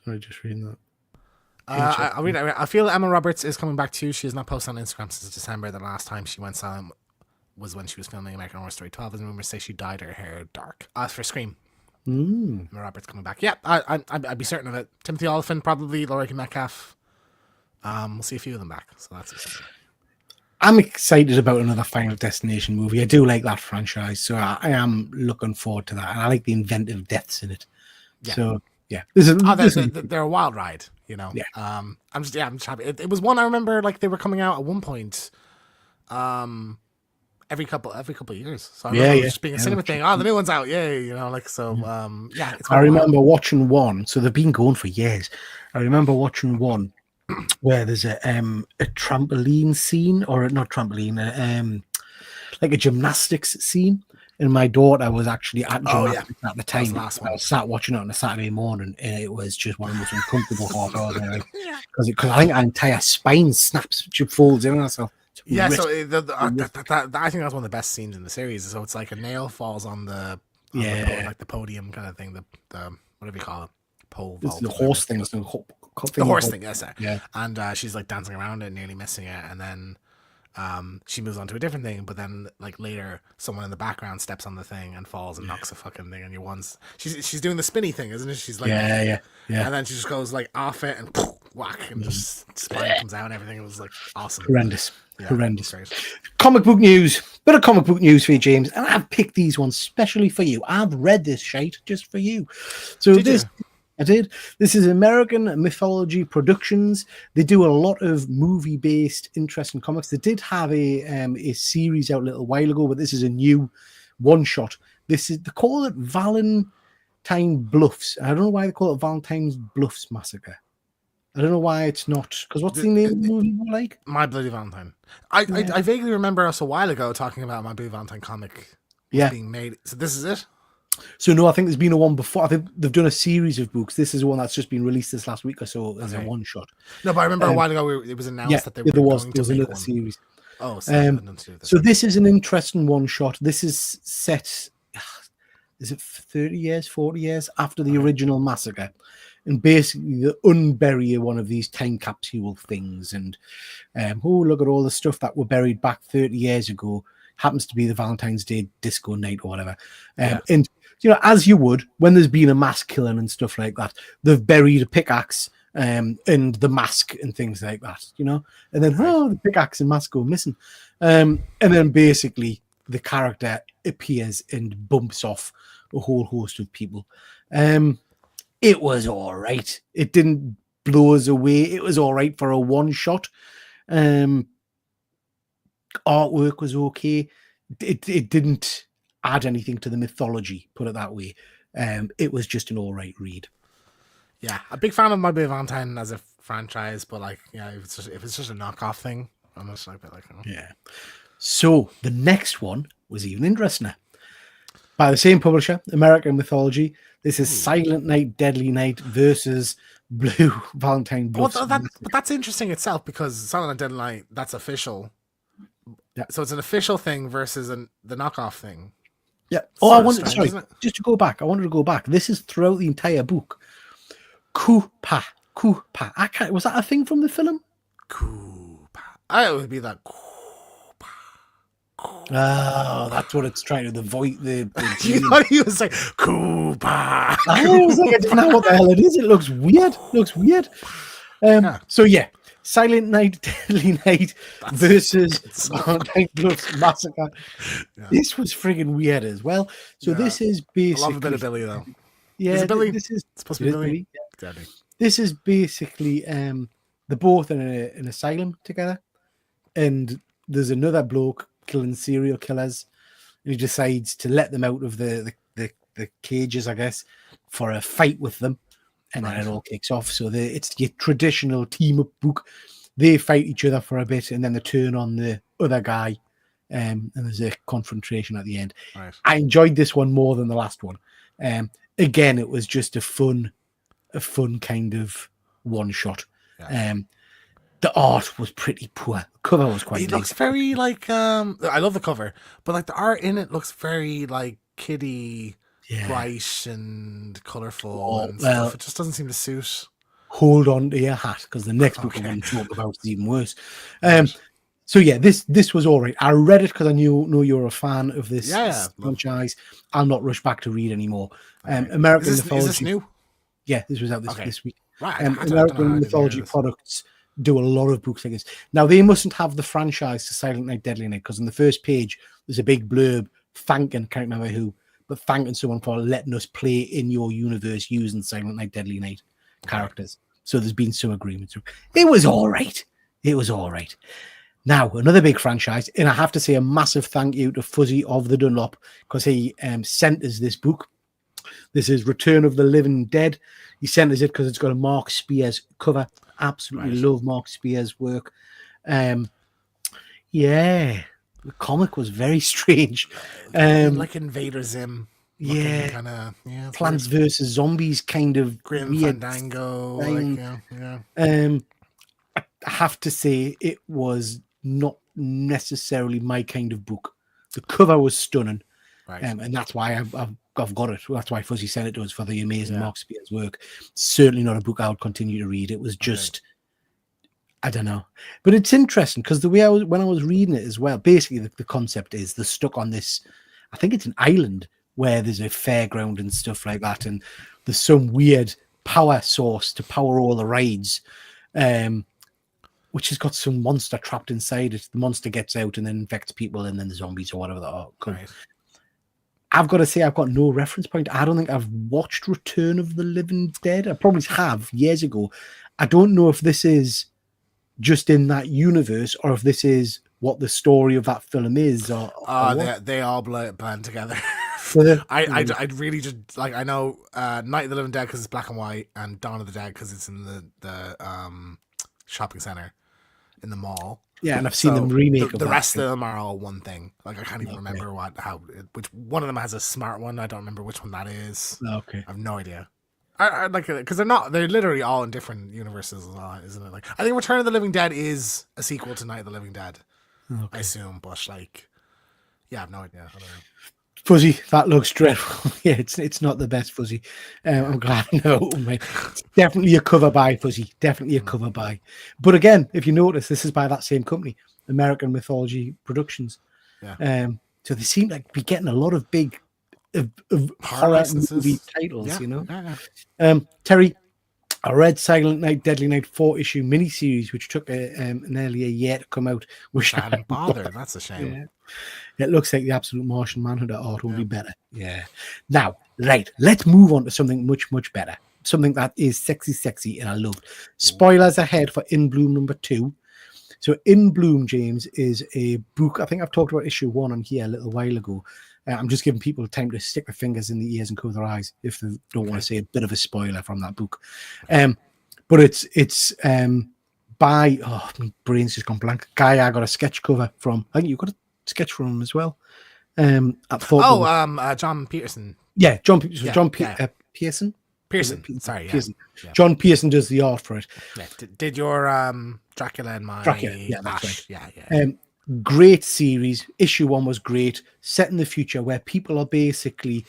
Sorry, just reading that. I feel Emma Roberts is coming back too. She has not posted on Instagram since December. The last time she went silent was when she was filming American Horror Story 12. As rumors say she dyed her hair dark. For Scream. Emma Roberts coming back. Yeah, I'd be certain of it. Timothy Olyphant, probably. Laurie Metcalf. We'll see a few of them back. So that's exciting. I'm excited about another Final Destination movie. I do like that franchise, so I am looking forward to that. And I like the inventive deaths in it. Yeah. So yeah, they're a wild ride, you know. Yeah. I'm just happy. It was one I remember like they were coming out at one point, every couple of years. So I remember just being a cinema thing. Oh, the new one's out, yay! You know, like so. It's I remember watching one. So they've been going for years. I remember watching one where there's a trampoline scene, or not trampoline, like a gymnastics scene. And my daughter was actually at gymnastics at the time. I was sat watching it on a Saturday morning, and it was just one of the most uncomfortable half hours. Because I think our entire spine snaps, folds in on herself. Yeah, so I think that's one of the best scenes in the series. So it's like a nail falls on the like the podium kind of thing. The whatever you call it, pole vault. The horse thing. The horse thing, yes, sir. Yeah. And she's like dancing around it, nearly missing it, and then she moves on to a different thing. But then, like later, someone in the background steps on the thing and falls and knocks a fucking thing on your ones. She's doing the spinny thing, isn't it? She's like, yeah. And then she just goes like off it and whack, and just spine comes out and everything. It was like awesome, horrendous. Comic book news. Bit of comic book news for you, James, and I've picked these ones specially for you. I've read this shite just for you. So I did. This is American Mythology Productions. They do a lot of movie-based, interesting comics. They did have a series out a little while ago, but this is a new one-shot. They call it Valentine Bluffs. I don't know why they call it Valentine's Bluffs Massacre. I don't know why it's not. Because what's the name of the movie like? My Bloody Valentine. I vaguely remember us a while ago talking about My Bloody Valentine comic being made. So this is it? So no, I think there's been a one before. I think they've done a series of books. This is one that's just been released this last week or so as a one shot. No, but I remember a while ago it was announced that there was another series. Oh, so this is an interesting one shot. This is set. Is it 30 years, 40 years after the original massacre? And basically, they unbury one of these time capsule things, and look at all the stuff that were buried back 30 years ago. Happens to be the Valentine's Day disco night or whatever. And as you would when there's been a mass killing and stuff like that, they've buried a pickaxe and the mask and things like that, and then the pickaxe and mask go missing, and then basically the character appears and bumps off a whole host of people. It was all right. It didn't blow us away. It was all right for a one shot. Artwork was okay. It didn't add anything to the mythology, put it that way. It was just an all right read. Yeah, a big fan of My Bloody Valentine as a franchise, but if it's just a knockoff thing, I'm just like Yeah. So the next one was even interesting. By the same publisher, American Mythology. This is Silent Night, Deadly Night versus blue Valentine Well, Bluffs. but that's interesting itself because Silent Night Deadly Night, that's official. Yeah. So it's an official thing versus the knockoff thing. Yeah. Oh, Sort I of wanted strange, sorry, just to go back. I wanted to go back. This is throughout the entire book. Koopa. I can't. Was that a thing from the film? Koopa. It would be that. Oh, that's what it's trying to the voice. The You thought he was like Koopa. I was like, I didn't know what the hell it is. It looks weird. So yeah, Silent Night, Deadly Night versus Valentine Bluffs Massacre. Yeah. This was friggin' weird as well. So this is basically. I love a bit of Billy though. Yeah, is it Billy? This is It's supposed to be Billy. Yeah. Exactly. This is basically they're both in an asylum together, and there's another bloke killing serial killers, and he decides to let them out of the cages, I guess, for a fight with them, and then it all kicks off. So it's your traditional team up book. They fight each other for a bit, and then they turn on the other guy, and there's a confrontation at the end. Right. I enjoyed this one more than the last one. Again, it was just a fun kind of one shot. Yeah. The art was pretty poor. The cover was quite. It looks very like I love the cover, but like the art in it looks very like kiddie, bright and colourful and stuff. It just doesn't seem to suit. Hold on to your hat because the next book I'm going to talk about is even worse. So yeah, this was all right. I read it because I know you're a fan of this franchise. I'll not rush back to read anymore. American Mythology. Is this new? Yeah, this was out this week. Right. American Mythology Products do a lot of books like this. Now, they mustn't have the franchise to Silent Night, Deadly Night because on the first page, there's a big blurb thanking, can't remember who, but thanking someone for letting us play in your universe using Silent Night, Deadly Night characters. So there's been some agreements. It was all right. Now, another big franchise, and I have to say a massive thank you to Fuzzy of the Dunlop because he sent us this book. This is Return of the Living Dead. He sent us it because it's got a Mark Spears cover. Absolutely love Mark Spears' work. The comic was very strange. Like Invader Zim. Plants vs. Zombies kind of Grim weird Fandango. I have to say it was not necessarily my kind of book. The cover was stunning. And that's why I've got it. That's why Fuzzy sent it to us for the amazing Mark Spears work. Certainly not a book I would continue to read. It was just, I don't know. But it's interesting because the way when I was reading it as well, basically the concept is they're stuck on this, I think it's an island where there's a fairground and stuff like that. And there's some weird power source to power all the rides, which has got some monster trapped inside it. The monster gets out and then infects people and then the zombies or whatever that are. I've got to say, I've got no reference point. I don't think I've watched Return of the Living Dead. I probably have years ago. I don't know if this is just in that universe or if this is what the story of that film is. Or they all blend together. I really just like, I know Night of the Living Dead because it's black and white and Dawn of the Dead because it's in the shopping center in the mall. Yeah, and I've seen them remake the rest of them are all one thing. Like I can't even remember which one of them has a smart one. I don't remember which one that is. Okay, I have no idea. I like it because they're literally all in different universes, isn't it? Like I think Return of the Living Dead is a sequel to Night of the Living Dead. I assume, but like, I have no idea. I don't know. Fuzzy, that looks dreadful. Yeah, it's not the best, Fuzzy. I'm glad I know. It's definitely a cover by, Fuzzy. Definitely a cover by. But again, if you notice, this is by that same company, American Mythology Productions. Yeah. So they seem to be getting a lot of big horror movie titles, you know. Terry, I read Silent Night, Deadly Night 4-issue miniseries, which took nearly a year to come out. Which I hadn't bothered. That's a shame. Yeah. It looks like the absolute Martian Manhunter art will be better. Yeah. Now, let's move on to something much, much better. Something that is sexy, and I loved. Spoilers ahead for In Bloom #2. So In Bloom, James, is a book. I think I've talked about issue 1 on here a little while ago. I'm just giving people time to stick their fingers in the ears and cover their eyes if they don't want to say a bit of a spoiler from that book. But it's by, my brain's just gone blank. Guy I got a sketch cover from. I think you got a sketch from him as well. I thought John Peterson. Yeah, John Pearson. Pearson. Sorry, yeah. Pearson. Yeah. John Pearson does the art for it. Yeah. Did your Dracula and my Dracula, yeah, that's Ash. right. Yeah. Great series. Issue 1 was great. Set in the future where people are basically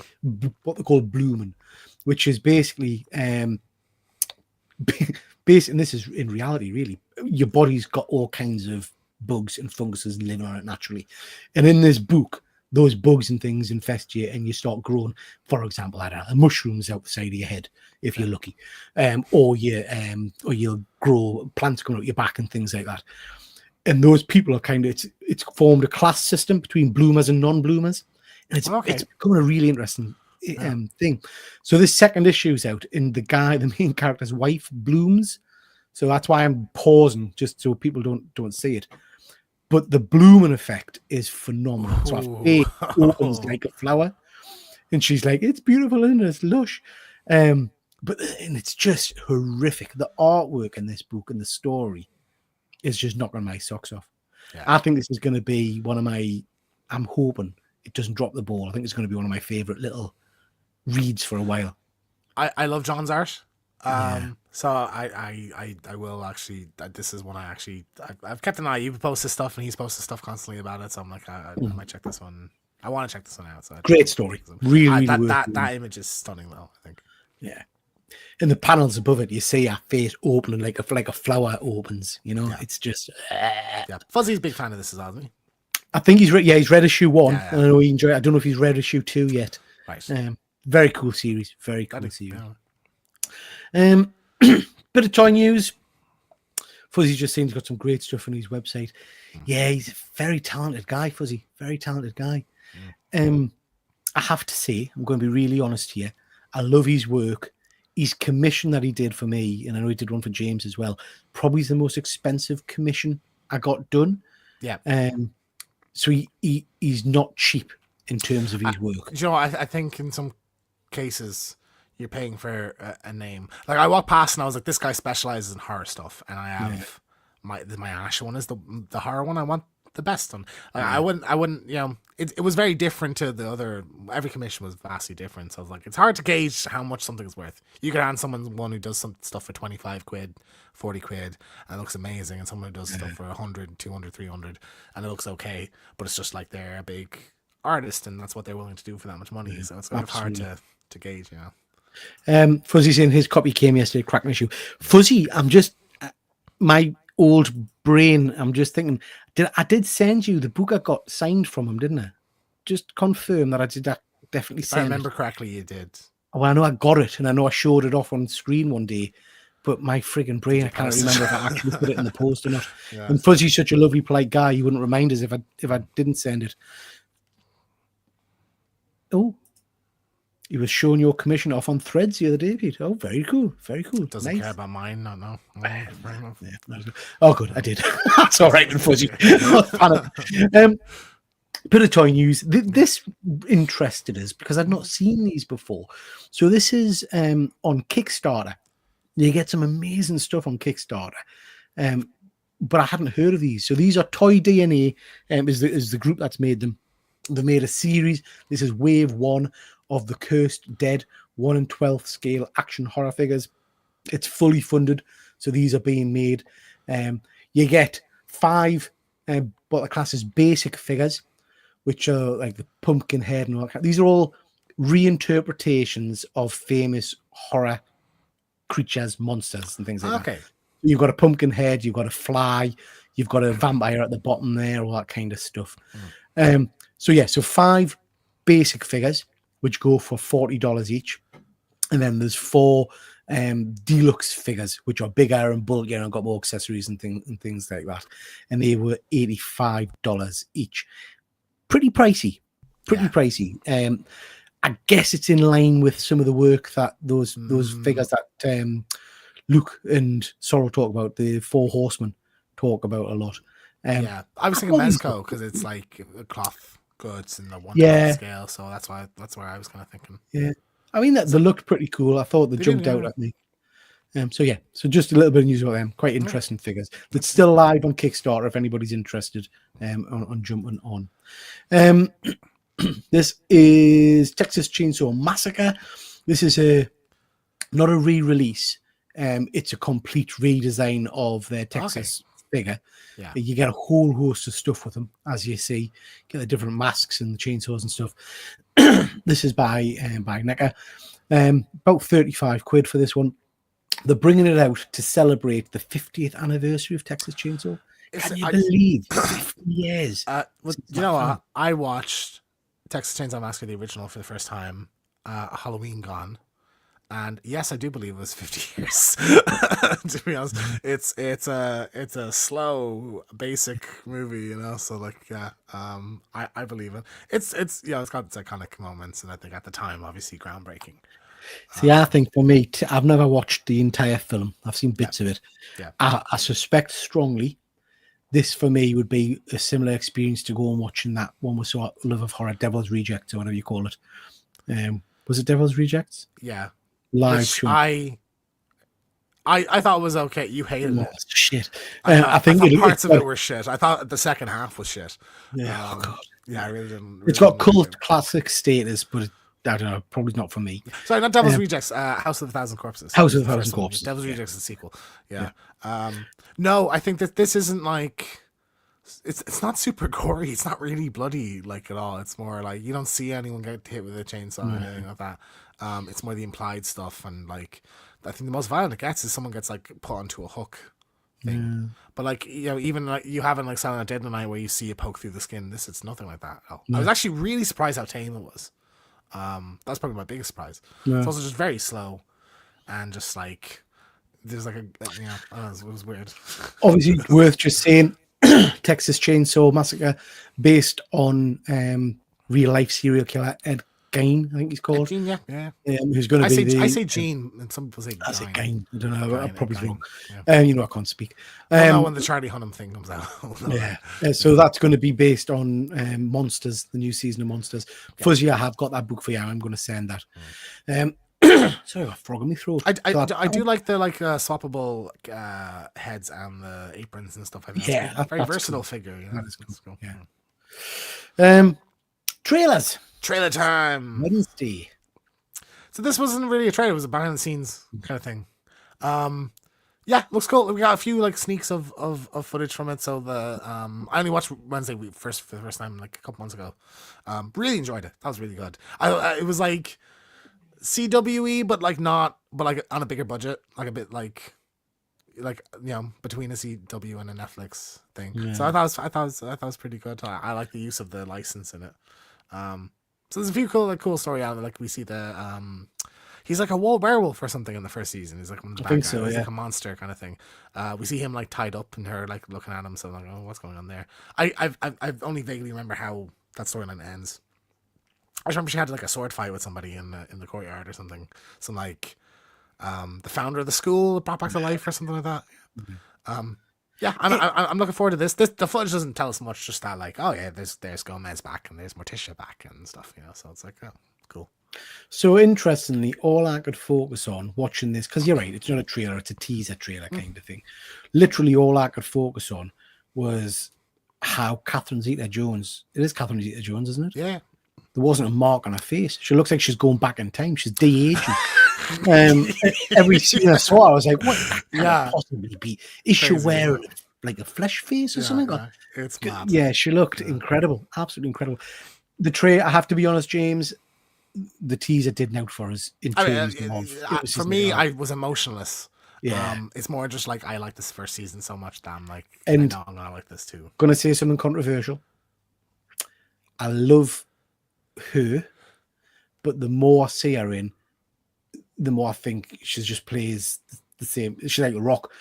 what they call blooming, which is basically and this is in reality, really, your body's got all kinds of bugs and funguses living on it naturally. And in this book, those bugs and things infest you and you start growing, for example, I don't know, mushrooms out the side of your head, if you're lucky. Or you'll grow plants coming out your back and things like that. And those people are kind of, it's formed a class system between bloomers and non-bloomers. And it's becoming a really interesting thing. So this second issue is out, and the main character's wife blooms. So that's why I'm pausing, just so people don't see it. But the blooming effect is phenomenal. So her face opens like a flower, and she's like, "It's beautiful, isn't it? It's lush." And it's just horrific. The artwork in this book and the story is just knocking my socks off. Yeah. I think this is going to be one of my. I'm hoping it doesn't drop the ball. I think it's going to be one of my favorite little reads for a while. I love John's art. So I will actually. This is one I've kept an eye. You post this stuff and he's posted stuff constantly about it. So I'm like, I might check this one. I want to check this one out. So great story. Really, that image is stunning though, I think. Yeah. In the panels above it, you see her face opening like a flower opens. You know, it's just. Yeah. Fuzzy's a big fan of this as well, isn't he? I think he's read issue 1. Yeah. I know he enjoyed it. I don't know if he's read issue 2 yet. Right. Very cool series. Very cool series. Yeah. Bit of toy news. Fuzzy just seems got some great stuff on his website. Yeah, he's a very talented guy, Fuzzy. Very talented guy. I have to say, I'm going to be really honest here. I love his work. His commission that he did for me, and I know he did one for James as well, probably is the most expensive commission I got done. Yeah. So he's not cheap in terms of his work. You know, I think in some cases you're paying for a name. Like I walked past and I was like, this guy specializes in horror stuff, and I have my Ash one is the horror one. I want the best one. Like, I wouldn't. You know, it was very different to the other. Every commission was vastly different. So I was like, it's hard to gauge how much something is worth. You could hand someone one who does some stuff for 25 quid, 40 quid, and it looks amazing, and someone who does stuff for 100, 200, 300, and it looks okay, but it's just like they're a big artist, and that's what they're willing to do for that much money. So it's kind of hard to gauge, you know. Fuzzy saying his copy came yesterday, cracking issue. Fuzzy, I'm just my old brain. I'm just thinking, I did send you the book I got signed from him, didn't I? Just confirm that I did definitely send. If I remember correctly, you did. Well, I know I got it, and I know I showed it off on screen one day, but my frigging brain, I can't remember if I actually put it in the post or not. Yeah. And Fuzzy's such a lovely, polite guy. He wouldn't remind us if I didn't send it. Oh, he was showing your commission off on Threads the other day, Pete. Oh, very cool. Very cool. Doesn't care about mine. No. Oh, good. I did. That's all right, Fuzzy. Bit of toy news. This interested us because I'd not seen these before. So this is on Kickstarter. You get some amazing stuff on Kickstarter. But I hadn't heard of these. So these are Toy DNA, is the group that's made them. They made a series. This is wave 1 of the Cursed Dead 1 in 12th scale action horror figures. It's fully funded, so these are being made. You get 5 what the class is basic figures, which are like the pumpkin head and all that. These are all reinterpretations of famous horror creatures, monsters, and things like that. You've got a pumpkin head, you've got a fly, you've got a vampire at the bottom there, all that kind of stuff. So 5 basic figures, which go for $40 each. And then there's 4 deluxe figures, which are bigger and bulkier and got more accessories and things like that. And they were $85 each. Pretty pricey. I guess it's in line with some of the work that those figures that Luke and Sorrel talk about, the 4 Horsemen talk about a lot. I was thinking Mezco because it's like a cloth goods in the 1 scale, so that's where I was kind of thinking. Yeah, I mean they looked pretty cool. I thought they jumped out at me. So just a little bit of news about them. Quite interesting figures. That's still live on Kickstarter if anybody's interested on jumping on. This is Texas Chainsaw Massacre. This is not a re-release. It's a complete redesign of their Texas figure. Yeah. You get a whole host of stuff with them, as you see. Get the different masks and the chainsaws and stuff. This is by Macher. About 35 quid for this one. They're bringing it out to celebrate the 50th anniversary of Texas Chainsaw. Can you believe 50 years? You know what? I watched Texas Chainsaw Massacre, the original, for the first time, Halloween Gone. And yes, I do believe it was 50 years. To be honest, it's a slow, basic movie, you know. So like, yeah, I believe it. It's it's got its iconic moments, and I think at the time, obviously, groundbreaking. See, I think for me, I've never watched the entire film. I've seen bits of it. Yeah. I suspect strongly this for me would be a similar experience to go and watching that one we saw, Love of Horror, Devil's Rejects, or whatever you call it. Was it Devil's Rejects? Yeah. Live show. I thought it was okay. You hated it. Shit. I think parts of it were shit. I thought the second half was shit. Yeah. God. Yeah, I really didn't. It's got cult classic status, but I don't know. Probably not for me. Sorry, not Devil's Rejects. House of a Thousand Corpses. House of a Thousand Corpses. Devil's Rejects is the sequel. Yeah. No, I think that this isn't like. It's not super gory. It's not really bloody like at all. It's more like you don't see anyone get hit with a chainsaw or anything like that. It's more the implied stuff, and like I think the most violent it gets is someone gets like put onto a hook thing. But like even like you have in like Silent Dead Night where you see it poke through the skin. It's nothing like that. I was actually really surprised how tame it was. That's probably my biggest surprise. It's also just very slow, and just like there's like I don't know, it was weird. Obviously, worth just saying, Texas Chainsaw Massacre, based on real life serial killer Ed Gein, I think he's called. Gein, yeah. Who's going to be? I say Gene, and some people say I say Gein. I don't know. I'm probably wrong. Yeah. I can't speak. When the Charlie Hunnam thing comes out. So that's going to be based on Monsters, the new season of Monsters. Fuzzy, I have got that book for you. I'm going to send that. Sorry, I got a frog in my throat. I do like the swappable heads and the aprons and stuff like that. Yeah, that's very versatile cool. figure. That is cool. Yeah. Trailers. Trailer time. Wednesday. So this wasn't really a trailer; it was a behind the scenes kind of thing. Yeah, looks cool. We got a few like sneaks of footage from it. So I only watched Wednesday for the first time like a couple months ago. Really enjoyed it. That was really good. It was like CWE, but like on a bigger budget, like a bit like between a CW and a Netflix thing. Yeah. So I thought it was pretty good. I like the use of the license in it. So there's a few cool story out of it. Like we see he's like a werewolf or something in the first season. He's like one of the bad guys. He's like a monster kind of thing. We see him like tied up and her like looking at him. So I'm like, oh, what's going on there? I only vaguely remember how that storyline ends. I just remember she had like a sword fight with somebody in the courtyard or something. Some like the founder of the school brought back to life or something like that. Yeah, I'm looking forward to this. The footage doesn't tell us much, just that like, oh yeah, there's Gomez back and there's Morticia back and stuff, So it's like, oh, cool. So interestingly, all I could focus on watching this, because you're right, it's not a trailer, it's a teaser trailer kind of thing. Literally, all I could focus on was how Catherine Zeta-Jones. It is Catherine Zeta-Jones, isn't it? Yeah. There wasn't a mark on her face. She looks like she's going back in time. She's de-aging. Every scene I saw, I was like, what can't possibly be? Is she wearing like a flesh face or something? Yeah. It's mad. Yeah, she looked incredible. Absolutely incredible. I have to be honest, James, the teaser didn't out for us in terms of... For me, I was emotionless. Yeah. It's more just like, I like this first season so much that I'm like, and I know I'm going to like this too. Going to say something controversial. I love her, but the more I see her in, the more I think she just plays the same. She's like The Rock,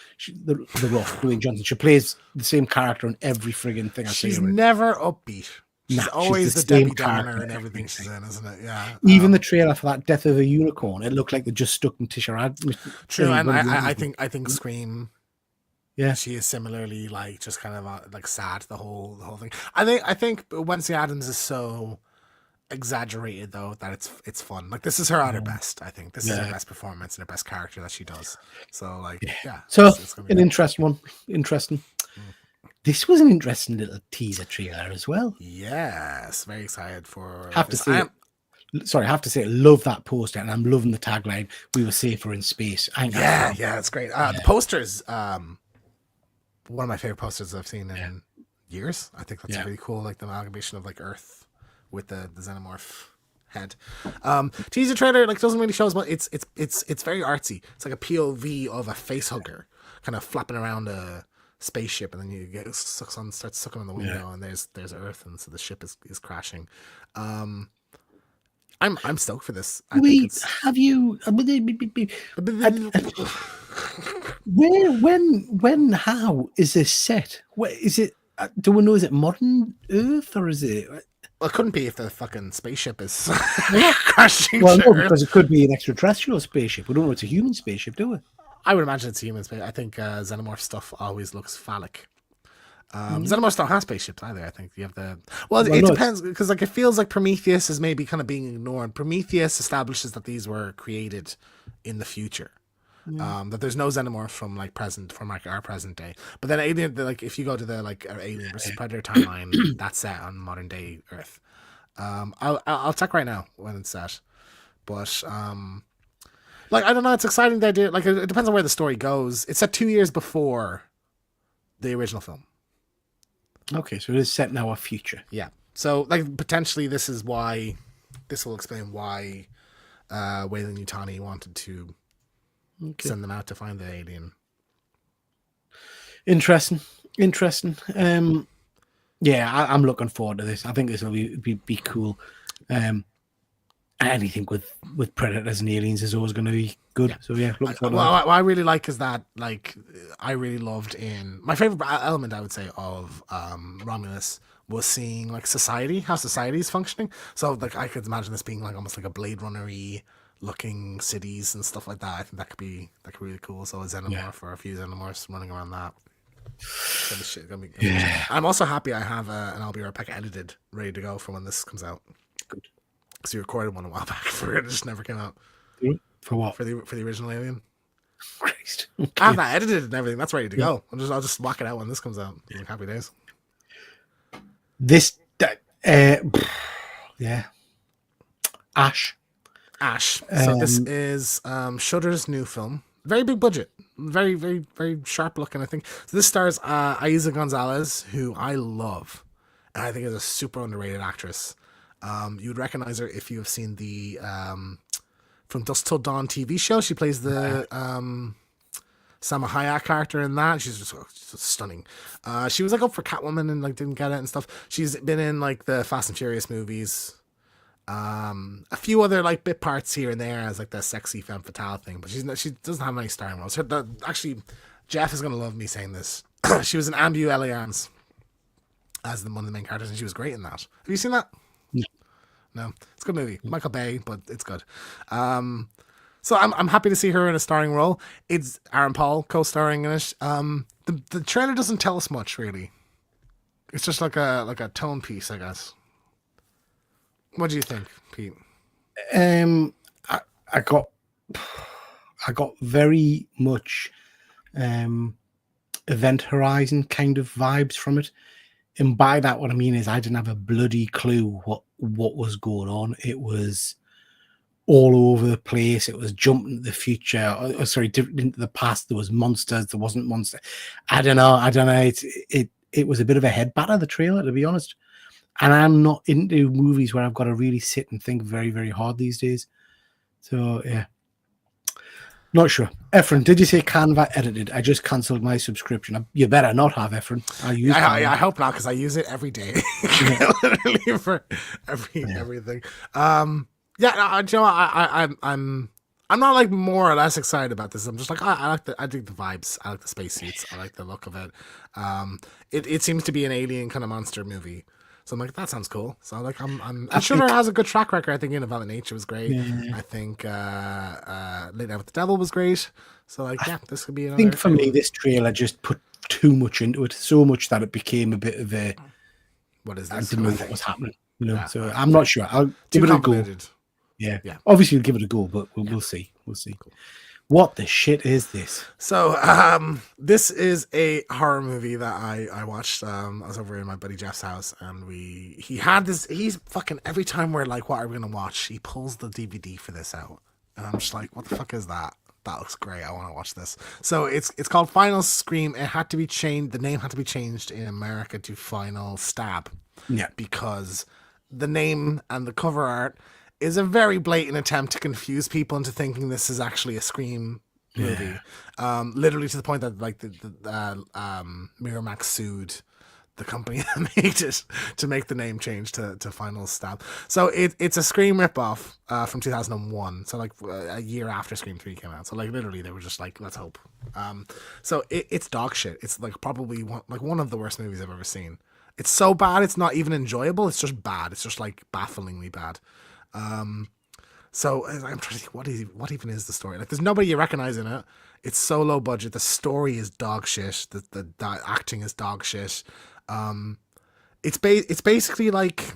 the Rock, Dwayne Johnson. She plays the same character in every friggin' thing I see her in. She's never upbeat. She's always the Debbie Downer in everything she's in, isn't it? Yeah. Even the trailer for that Death of a Unicorn, it looked like they just stuck in Tisha. True, and I think Scream. Yeah, she is similarly like just kind of like sad the whole thing. I think Wednesday Addams is so exaggerated though that it's fun. Like this is her at her best. I think this is her best performance and her best character that she does. So like So it's an interesting one. Interesting. This was an interesting little teaser trailer as well. Yes, very excited for. Have to see it. sorry, I have to say, love that poster, and I'm loving the tagline. We were safer in space. I think that's Yeah, it's great. The posters, one of my favorite posters I've seen in years. I think that's really cool, like the amalgamation of like Earth with the xenomorph head. Teaser trailer like doesn't really show us much. It's very artsy. It's like a POV of a face hugger kind of flapping around a spaceship, and then you get starts sucking on the window, and there's Earth, and so the ship is crashing. I'm stoked for this. Have you? When, how is this set? Where is it? Do we know? Is it modern Earth or is it? Well, it couldn't be if the fucking spaceship is crashing. Well, no, because it could be an extraterrestrial spaceship. We don't know it's a human spaceship, do we? I would imagine it's a human spaceship. I think xenomorph stuff always looks phallic. Xenomorphs don't have spaceships either. I think you have the it depends, because like it feels like Prometheus is maybe kind of being ignored. Prometheus establishes that these were created in the future, that there's no xenomorphs from like our present day. But then Alien, like if you go to the like Alien versus Predator timeline, that's set on modern day Earth. I'll check right now when it's set, but like I don't know, it's exciting the idea. Like it depends on where the story goes. It's set 2 years before the original film. Okay, so it is set in our future. Yeah. So, like, potentially this will explain why Weyland-Yutani wanted to send them out to find the alien. Interesting. Yeah, I'm looking forward to this. I think this will be cool. Anything with predators and aliens is always going to be good. So yeah, what I really like is that, like, I really loved my favorite element, I would say, of Romulus was seeing like how society is functioning. So like I could imagine this being like almost like a Blade Runner-y looking cities and stuff like that. I think that could be really cool. So a xenomorph or a few xenomorphs running around that. I'm also happy I have an I'll Be Right Back edited, ready to go for when this comes out. Good. Because you recorded one a while back for it, just never came out. For what? For the original Alien. Christ. Okay. I have that edited and everything. That's ready to go. I'll just whack it out when this comes out. Like, happy days. Yeah. Ash. So this is Shudder's new film. Very big budget. Very, very, very sharp looking, I think. So this stars Aiza Gonzalez, who I love. And I think is a super underrated actress. You would recognize her if you have seen the From Dusk Till Dawn TV show. She plays the Salma Hayek character in that. She's just stunning. She was like up for Catwoman and like didn't get it and stuff. She's been in like the Fast and Furious movies. A few other like bit parts here and there as like the sexy femme fatale thing, but she doesn't have many starring roles. Actually, Jeff is gonna love me saying this. She was in Ambu Elians as one of the main characters, and she was great in that. Have you seen that? No, it's a good movie. Michael Bay, but it's good. So I'm happy to see her in a starring role. It's Aaron Paul co-starring in it. The trailer doesn't tell us much really. It's just like a tone piece, I guess. What do you think, Pete? I got very much Event Horizon kind of vibes from it. And by that, what I mean is I didn't have a bloody clue what was going on. It was all over the place. It was jumping to the future. Into the past. There was monsters. There wasn't monster. I don't know. It was a bit of a head batter, the trailer, to be honest. And I'm not into movies where I've got to really sit and think very, very hard these days. So, yeah. Not sure. Efren, did you say Canva edited? I just cancelled my subscription. You better not have, Efren. I hope not, because I use it every day. Literally for everything. I'm not like more or less excited about this. I'm just like, I dig the vibes. I like the spacesuits. I like the look of it. It seems to be an alien kind of monster movie. So I'm like, that sounds cool. So like, I'm sure it has a good track record. I think Violent Nature was great. Yeah. I think Late Night with the Devil was great. So like, yeah, this could be another. I think for me, this trailer just put too much into it, so much that it became a bit of a. What is this? I didn't know what was happening. So I'm not sure. I'll give it a go. Yeah. Obviously, we'll give it a go, but we'll see. We'll see. Cool. What the shit is this? So, this is a horror movie that I watched. I was over in my buddy Jeff's house, and he had this. He's fucking every time we're like, "What are we gonna watch?" He pulls the DVD for this out, and I'm just like, "What the fuck is that? That looks great. I want to watch this." So it's called Final Scream. It had to be changed. The name had to be changed in America to Final Stab. Yeah, because the name and the cover art is a very blatant attempt to confuse people into thinking this is actually a Scream movie. Literally to the point that like the Miramax sued the company that made it to make the name change to Final Stab. So it's a Scream ripoff from 2001. So like a year after Scream 3 came out. So like literally they were just like, let's hope. So it's dog shit. It's like probably one of the worst movies I've ever seen. It's so bad it's not even enjoyable. It's just bad. It's just like bafflingly bad. So I'm trying to think what even is the story? Like there's nobody you recognize in it. It's so low budget. The story is dog shit. The acting is dog shit. It's basically like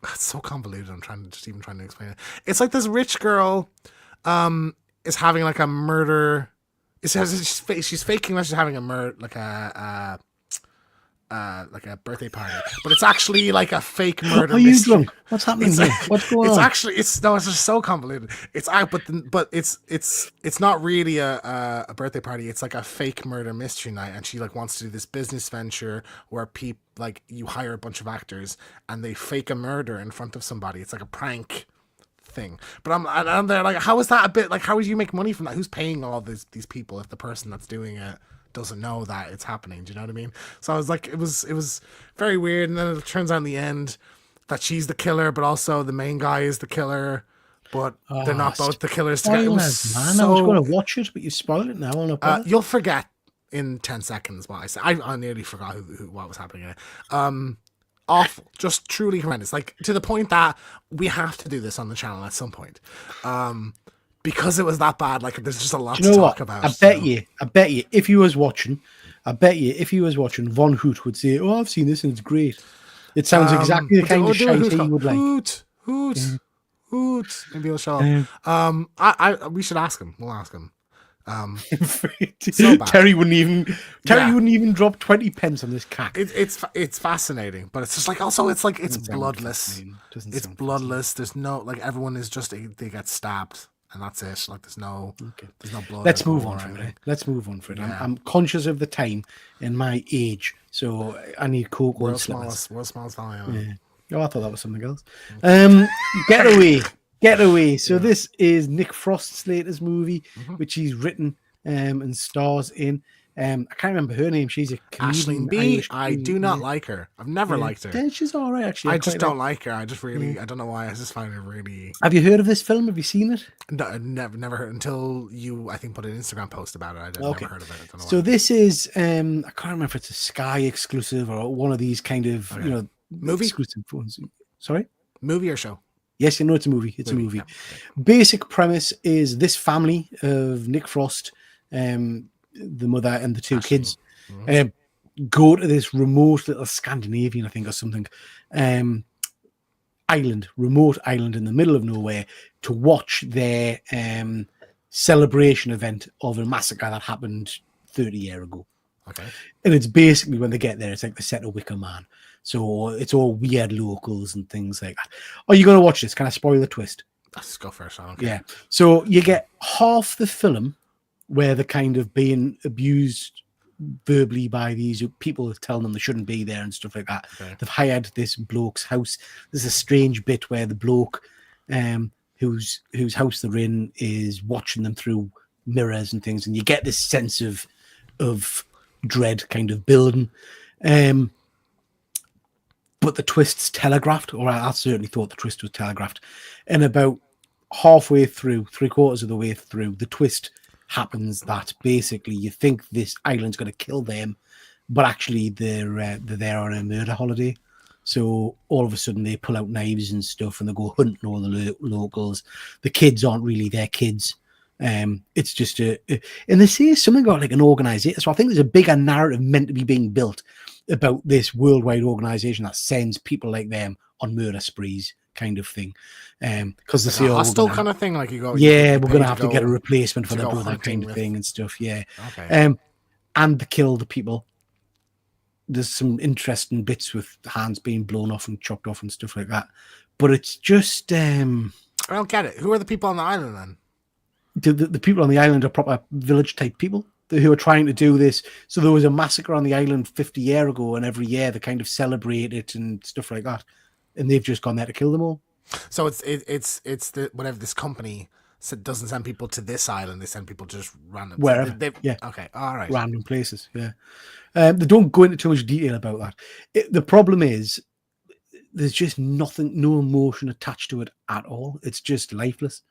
it's so convoluted. I'm trying to explain it. It's like this rich girl is having like a murder. She's faking like she's having a murder, like a birthday party, but it's actually like a fake murder. Are you drunk? What's happening here? What's going on? It's just so convoluted. But it's not really a birthday party. It's like a fake murder mystery night, and she like wants to do this business venture where people like you hire a bunch of actors and they fake a murder in front of somebody. It's like a prank thing. But I'm there like, how is that a bit like? How would you make money from that? Who's paying all these people if the person that's doing it doesn't know that it's happening? Do you know what I mean? So I was like, it was very weird, and then it turns out in the end that she's the killer, but also the main guy is the killer, but they're not both the killers together. I was going to watch it, but you spoiled it now. You'll forget in 10 seconds what I said. I nearly forgot what was happening in it. Awful, just truly horrendous, like to the point that we have to do this on the channel at some point. Because it was that bad, like there's just a lot to talk about. I bet you, if you was watching, Von Hoot would say, "Oh, I've seen this and it's great." It sounds exactly the kind of shite he would like. Hoot. Maybe he'll show up. We should ask him. We'll ask him. So Terry wouldn't even drop 20 pence on this cack. It's fascinating, but it's just like also it's like it's bloodless. It's bloodless. There's no like everyone is just they get stabbed. And that's it. Like there's no blood. Let's move on from it. Yeah. I'm conscious of the time and my age, so I need coke. World's smallest valley. Oh, I thought that was something else. Get away. So this is Nick Frost's latest movie, which he's written and stars in. I can't remember her name. She's a comedian. Aisling B. I do not like her. I've never liked her. Yeah, she's all right, actually. I just don't like her. I just really, I don't know why. I just find her really. Have you heard of this film? Have you seen it? No, never heard until you, I think, put an Instagram post about it. Never heard of it. I don't know so this is, I can't remember if it's a Sky exclusive or one of these kind of, movie exclusive ones. Sorry? Movie or show? Yes, it's a movie. It's a movie. Yeah. Basic premise is this family of Nick Frost, the mother and the two kids, go to this remote little Scandinavian, I think, or something, remote island in the middle of nowhere to watch their celebration event of a massacre that happened 30 years ago. Okay. And it's basically when they get there, it's like the set of Wicker Man. So it's all weird locals and things like that. Are you going to watch this? Can I spoil the twist? Let's go first. I don't care. Yeah. So you get half the film where they're kind of being abused verbally by these people telling them they shouldn't be there and stuff like that. Okay. They've hired this bloke's house. There's a strange bit where the bloke whose house they're in is watching them through mirrors and things, and you get this sense of dread kind of building. But the twist's telegraphed, or I certainly thought the twist was telegraphed. And about halfway through, 3/4 of the way through, the twist happens that basically you think this island's going to kill them, but actually they're there on a murder holiday. So all of a sudden they pull out knives and stuff and they go hunting all the locals. The kids aren't really their kids. It's just and they say something about like an organization. So I think there's a bigger narrative meant to be being built about this worldwide organization that sends people like them on murder sprees kind of thing, because they Like say, a "Oh, hostel kind of thing." Like you go. yeah, you we're pay gonna have to get a go replacement for to the go brother," kind hunting of with. thing and stuff. Yeah, Okay. and they kill the people. There's some interesting bits with hands being blown off and chopped off and stuff like that, but it's just I don't get it. Who are the people on the island then? the people on the island are proper village type people who are trying to do this. So there was a massacre on the island 50 years ago, and every year they kind of celebrate it and stuff like that. And they've just gone there to kill them all. So it's the whatever this company doesn't send people to this island. They send people just random. Wherever. So Yeah. Okay. All right. Random places. Yeah. They don't go into too much detail about that. The problem is there's just nothing, no emotion attached to it at all. It's just lifeless.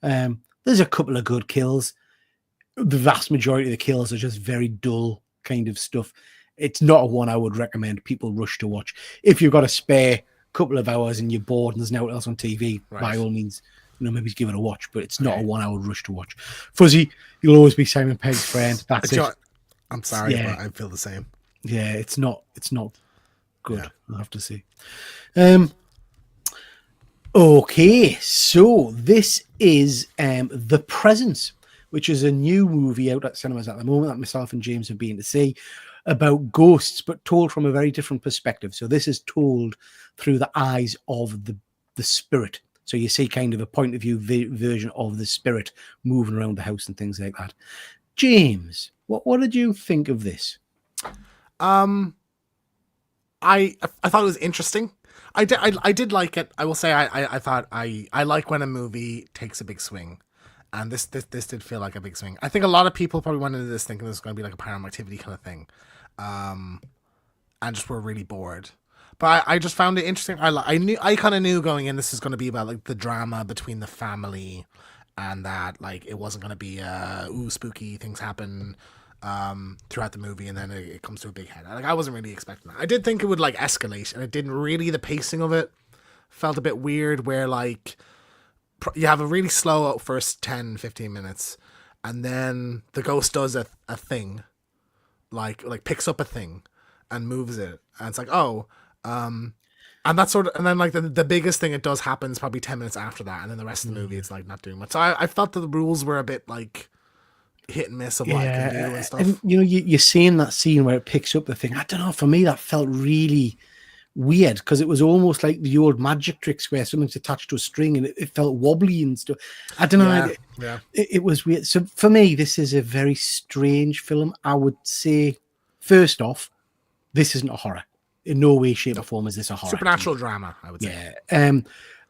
There's a couple of good kills. The vast majority of the kills are just very dull kind of stuff. It's not a one I would recommend people rush to watch. If you've got a spare couple of hours and you're bored and there's nothing else on TV, by all means, maybe give it a watch. But it's not a one I would rush to watch. Fuzzy, you'll always be Simon Pegg's friend. That's it. I'm sorry, but I feel the same. Yeah, it's not good. Yeah. I'll have to say. Okay, so this is The Presence, which is a new movie out at cinemas at the moment that myself and James have been to see, about ghosts, but told from a very different perspective. So this is told through the eyes of the spirit. So you see kind of a point of view version of the spirit moving around the house and things like that. James, what did you think of this? I thought it was interesting. I did like it. I will say I thought I like when a movie takes a big swing, and this did feel like a big swing. I think a lot of people probably went into this thinking this was going to be like a Paranormal Activity kind of thing, and just were really bored. But I just found it interesting. I kind of knew going in this is going to be about like the drama between the family, and that like it wasn't going to be spooky things happen throughout the movie, and then it comes to a big head. Like I wasn't really expecting that. I did think it would like escalate, and it didn't really. The pacing of it felt a bit weird, where like you have a really slow first 10-15 minutes, and then the ghost does a thing, like picks up a thing and moves it, and it's like and that's sort of, and then like the biggest thing it does happens probably 10 minutes after that, and then the rest of the movie it's like not doing much. So I felt that the rules were a bit like hit and miss of what I can do and stuff. And you're seeing that scene where it picks up the thing. I don't know. For me, that felt really weird because it was almost like the old magic tricks where something's attached to a string and it felt wobbly and stuff. I don't know. It was weird. So for me, this is a very strange film. I would say, first off, this isn't a horror. In no way, shape, or form is this a horror. Supernatural drama, I would say. Yeah.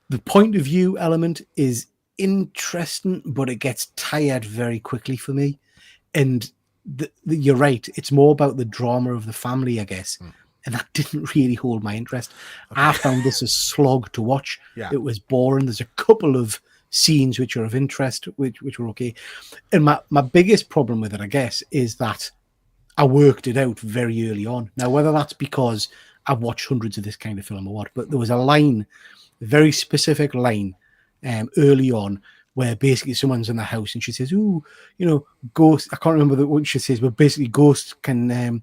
The point of view element is interesting, but it gets tired very quickly for me. And you're right. It's more about the drama of the family, I guess. And that didn't really hold my interest. Okay. I found this a slog to watch. Yeah. It was boring. There's a couple of scenes which are of interest, which were okay. And my biggest problem with it, I guess, is that I worked it out very early on. Now, whether that's because I've watched hundreds of this kind of film or what, but there was a line, a very specific line early on where basically someone's in the house and she says, "Ooh, ghosts." I can't remember what she says, but basically ghosts can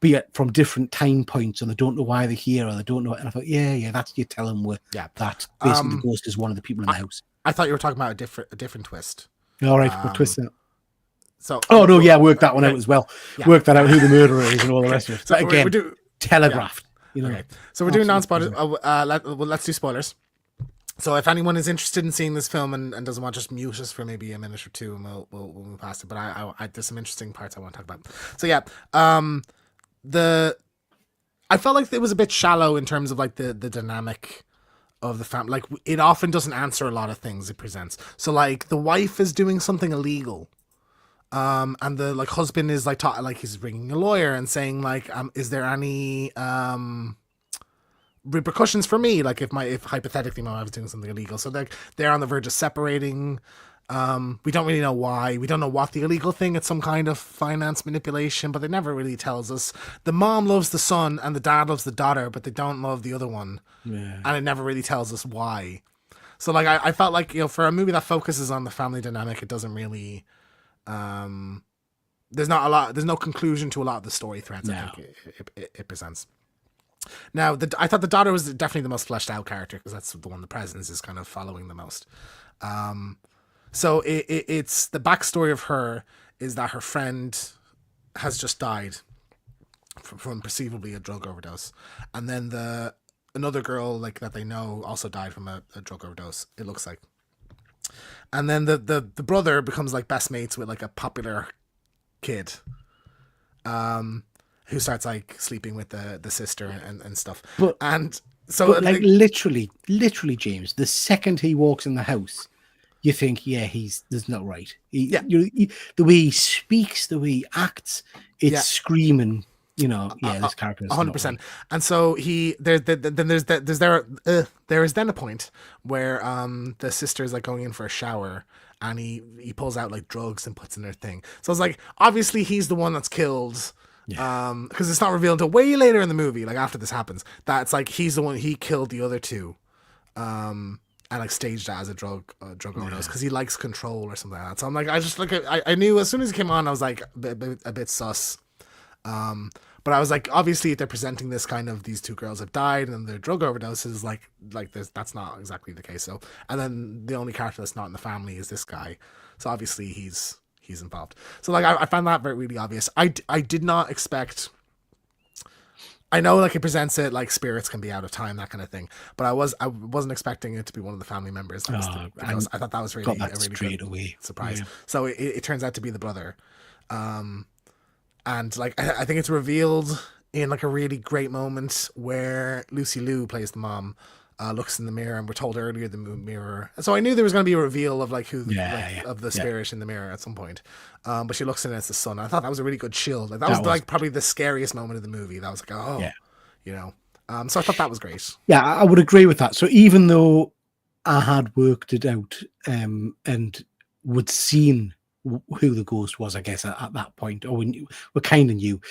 be from different time points and they don't know why they're here or they don't know. And I thought, yeah, that's you tell them that basically the ghost is one of the people in the house. I thought you were talking about a different twist. All right, what twist is that? So, work that one out as well. Yeah. Work that out, who the murderer is and all the rest of it. So again, telegraphed. Yeah. Okay. So we're doing non-spoilers. Let's do spoilers. So if anyone is interested in seeing this film and doesn't want, just mute us for maybe a minute or two, and we'll move past it. But I there's some interesting parts I want to talk about. So yeah, I felt like it was a bit shallow in terms of like the dynamic of the family. Like it often doesn't answer a lot of things it presents. So like the wife is doing something illegal. And the like husband is like he's bringing a lawyer and saying like, is there any repercussions for me? Like if hypothetically my wife was doing something illegal, so they're on the verge of separating. We don't really know why. We don't know what the illegal thing. It's some kind of finance manipulation, but they never really tells us. The mom loves the son and the dad loves the daughter, but they don't love the other one, and it never really tells us why. So like I felt like for a movie that focuses on the family dynamic, it doesn't really. There's no conclusion to a lot of the story threads I think it presents. Now, I thought the daughter was definitely the most fleshed out character because that's the one the presence is kind of following the most. So it's the backstory of her is that her friend has just died from perceivably a drug overdose, and then another girl like that they know also died from a drug overdose. It looks like, and then the brother becomes like best mates with like a popular kid, who starts like sleeping with the sister and stuff. And so but like literally, James, the second he walks in the house, you think, yeah, there's not right. The way he speaks, the way he acts, it's screaming. This character is 100%. right. And so there is then a point where the sister is like going in for a shower, and he pulls out like drugs and puts in their thing. So it's like obviously he's the one that's killed. Because it's not revealed until way later in the movie, like after this happens, that it's like he's the one, he killed the other two, and like staged that as a drug overdose because he likes control or something like that. So I'm like, I knew as soon as it came on, I was like a bit sus. But I was like, obviously if they're presenting this kind of these two girls have died and their drug overdoses, like that's not exactly the case. So, and then the only character that's not in the family is this guy. So obviously he's involved. So like I found that really obvious. I did not expect. I know like it presents it like spirits can be out of time, that kind of thing, but I wasn't expecting it to be one of the family members. I thought that was really a really good surprise. Yeah. So it turns out to be the brother, and like I think it's revealed in like a really great moment where Lucy Liu plays the mom. Looks in the mirror, and we're told earlier the mirror. So I knew there was going to be a reveal of like of the spirit in the mirror at some point. But she looks in it as the son. I thought that was a really good shield. Like that was like probably the scariest moment of the movie. That was like, so I thought that was great. Yeah, I would agree with that. So even though I had worked it out and would seen who the ghost was, I guess at that point, or we kind of knew.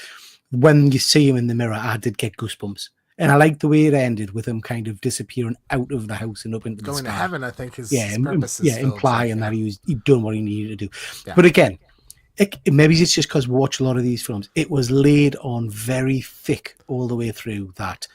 When you see him in the mirror, I did get goosebumps. And I like the way it ended with him kind of disappearing out of the house and up into going the sky. To heaven. I think his purpose is implying that he'd done what he needed to do. Yeah. But again, maybe it's just because we watch a lot of these films. It was laid on very thick all the way through that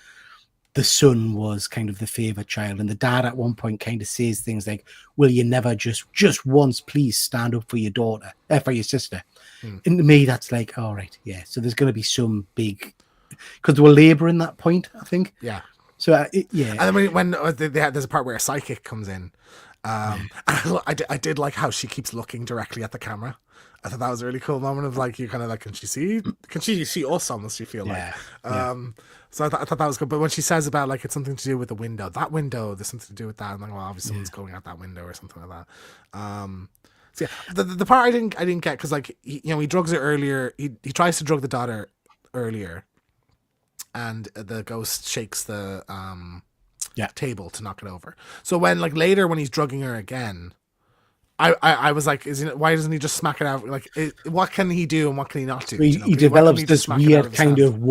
the son was kind of the favorite child, and the dad at one point kind of says things like, "Will you never just once please stand up for your daughter, for your sister?" And to me, that's like, all right, yeah. So there's going to be some big. Because they were labouring that point, I think. Yeah. So, And then when there's a part where a psychic comes in. I did like how she keeps looking directly at the camera. I thought that was a really cool moment of like, you kind of like, can she see us almost, you feel like. So I thought that was good. But when she says about like, it's something to do with the window, there's something to do with that. And like, well, obviously someone's going out that window or something like that. So yeah, the part I didn't get, because like, he drugs her earlier. He tries to drug the daughter earlier. And the ghost shakes the table to knock it over. So when like later when he's drugging her again, I was like, why doesn't he just smack it out? Like, what can he do and what can he not do? He develops this weird kind of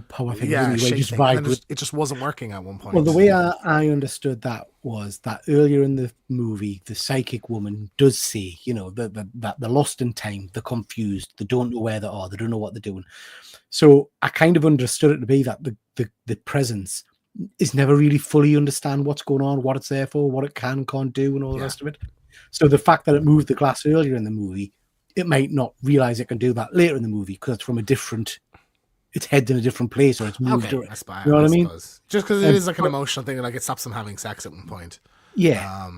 power thing. Yeah, it just wasn't working at one point. Well, the way I understood that was that earlier in the movie, the psychic woman does see, that they're lost in time, they're confused, they don't know where they are, they don't know what they're doing. So I kind of understood it to be that the presence is never really fully understand what's going on, what it's there for, what it can't do, and all the rest of it. So the fact that it moved the glass earlier in the movie, it might not realize it can do that later in the movie because it's from it's head in a different place, or it's moved. Okay, you know what I mean? Just because it is like an emotional thing, like it stops them having sex at one point. Yeah.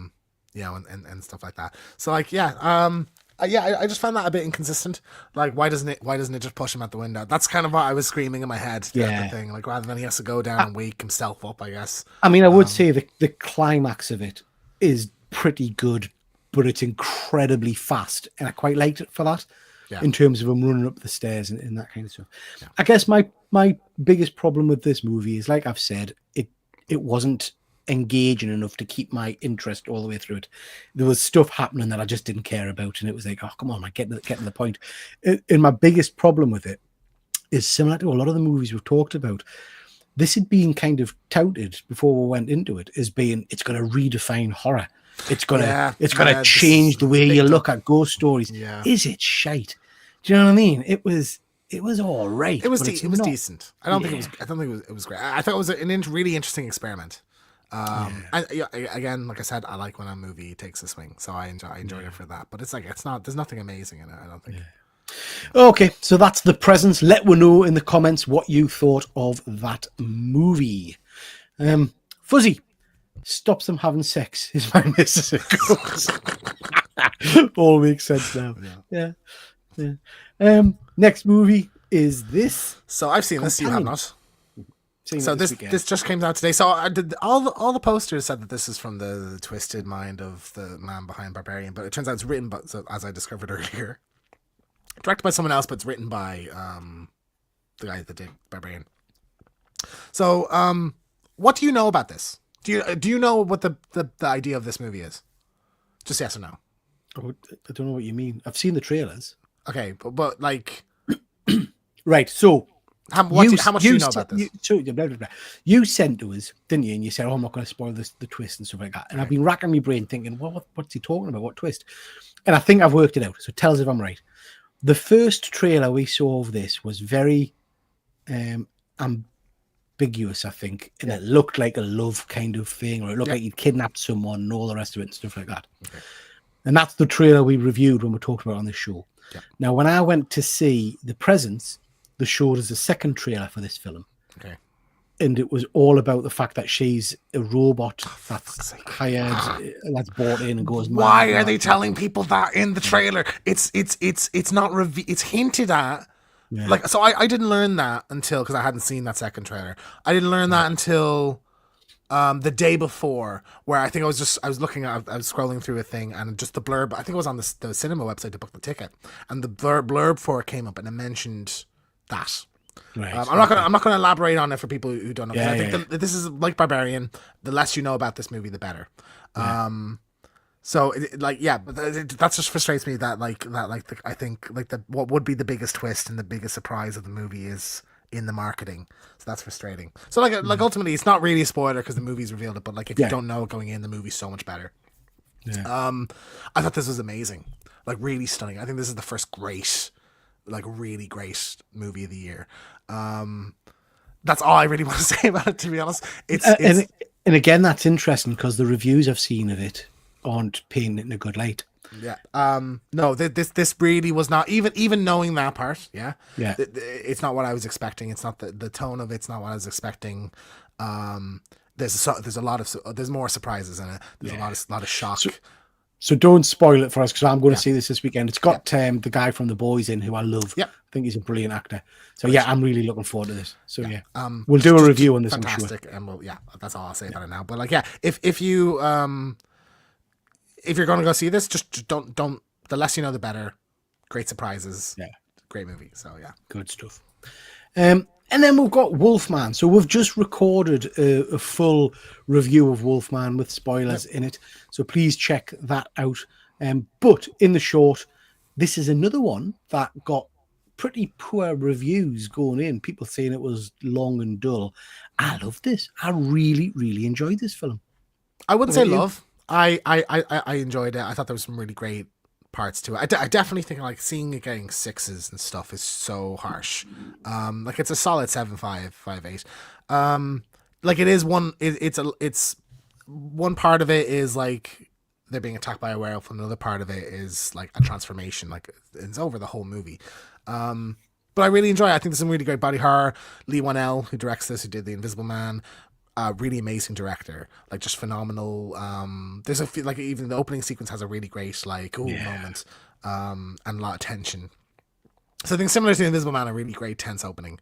And stuff like that. So like, I just found that a bit inconsistent. Like, why doesn't it just push him out the window? That's kind of what I was screaming in my head. The thing, like, rather than he has to go down and wake himself up, I guess. I mean, I would say the climax of it is pretty good, but it's incredibly fast, and I quite liked it for that. Yeah. In terms of him running up the stairs and that kind of stuff. Yeah. I guess my biggest problem with this movie is, like I've said, it wasn't engaging enough to keep my interest all the way through it. There was stuff happening that I just didn't care about, and it was like, oh, come on, man, get to the point. And my biggest problem with it is similar to a lot of the movies we've talked about. This had been kind of touted before we went into it as being, it's going to redefine horror. It's gonna change the way you look at ghost stories. Yeah. Is it shite? Do you know what I mean? It was it was all right. It was but it's it was not, decent. I don't think it was. I don't think it was great. I thought it was an really interesting experiment. Again, like I said, I like when a movie takes a swing, so I enjoyed it for that. But it's like there's nothing amazing in it. I don't think. Okay, so that's The Presence. Let me know in the comments what you thought of that movie. Fuzzy, stops them having sex is my message. All makes sense now. Yeah. Next movie is this. So I've seen this. You have not. So this just came out today. So I did all the posters said that this is from the twisted mind of the man behind Barbarian, but it turns out it's written, but as I discovered earlier, directed by someone else, but it's written by the guy that did Barbarian. So what do you know about this? Do you know what the idea of this movie is? Just yes or no. Oh, I don't know what you mean. I've seen the trailers. Okay, but like, right. So how much do you know about this? You sent to us, didn't you? And you said, "Oh, I'm not going to spoil the twist and stuff like that." And I've been racking my brain thinking, "Well, what's he talking about? What twist?" And I think I've worked it out. So tell us if I'm right. The first trailer we saw of this was very ambiguous, I think, and it looked like a love kind of thing, or it looked like he'd kidnapped someone and all the rest of it and stuff like that. Okay. And that's the trailer we reviewed when we talked about it on this show. Yeah. Now, when I went to see The Presence, they showed us a second trailer for this film. Okay. And it was all about the fact that she's a robot that's hired, that's bought in and goes. Why are they telling people that in the trailer? It's not it's hinted at. Yeah. Like, so I didn't learn that until, because I hadn't seen that second trailer. I didn't learn that until the day before, where I think I was scrolling through a thing, and just the blurb, I think it was on the cinema website to book the ticket, and the blurb for it came up and it mentioned that. Right. I'm not going to elaborate on it for people who don't know. I think this is like Barbarian. The less you know about this movie, the better. Yeah. But that just frustrates me that I think what would be the biggest twist and the biggest surprise of the movie is in the marketing. So that's frustrating. So like ultimately, it's not really a spoiler because the movie's revealed it. But like if you don't know it going in, the movie's so much better. Yeah. I thought this was amazing. Like really stunning. I think this is the first great, like really great movie of the year. That's all I really want to say about it, to be honest. And again, that's interesting because the reviews I've seen of it aren't painting it in a good light. Yeah. No, this really was not, even knowing that part. Yeah. Yeah. It's not what I was expecting. It's not the tone of it's not what I was expecting. There's more surprises in it. There's a lot of shock. So don't spoil it for us because I'm going to see this weekend. It's got the guy from The Boys in who I love. Yeah. I think he's a brilliant actor. So I'm really looking forward to this. So we'll do a review on this. Fantastic. I'm sure. And that's all I'll say about it now. But like, if you're going to go see this, just don't. The less you know, the better. Great surprises. Yeah. Great movie. So good stuff. And then we've got Wolfman. So we've just recorded a full review of Wolfman with spoilers in it. So please check that out. But in the short, this is another one that got pretty poor reviews going in. People saying it was long and dull. I love this. I really, really enjoyed this film. I wouldn't say love. I enjoyed it. I thought there was some really great parts to it. I definitely think like seeing it getting 6s and stuff is so harsh. Like it's a solid 7.5, 8. Like it is one. It's one part of it is like they're being attacked by a werewolf, and another part of it is like a transformation. Like it's over the whole movie. But I really enjoy it. I think there's some really great body horror. Lee Wanell, who directs this, who did The Invisible Man. Really amazing director, like just phenomenal. There's a like even the opening sequence has a really great moment, and a lot of tension. So I think similar to The Invisible Man, a really great tense opening.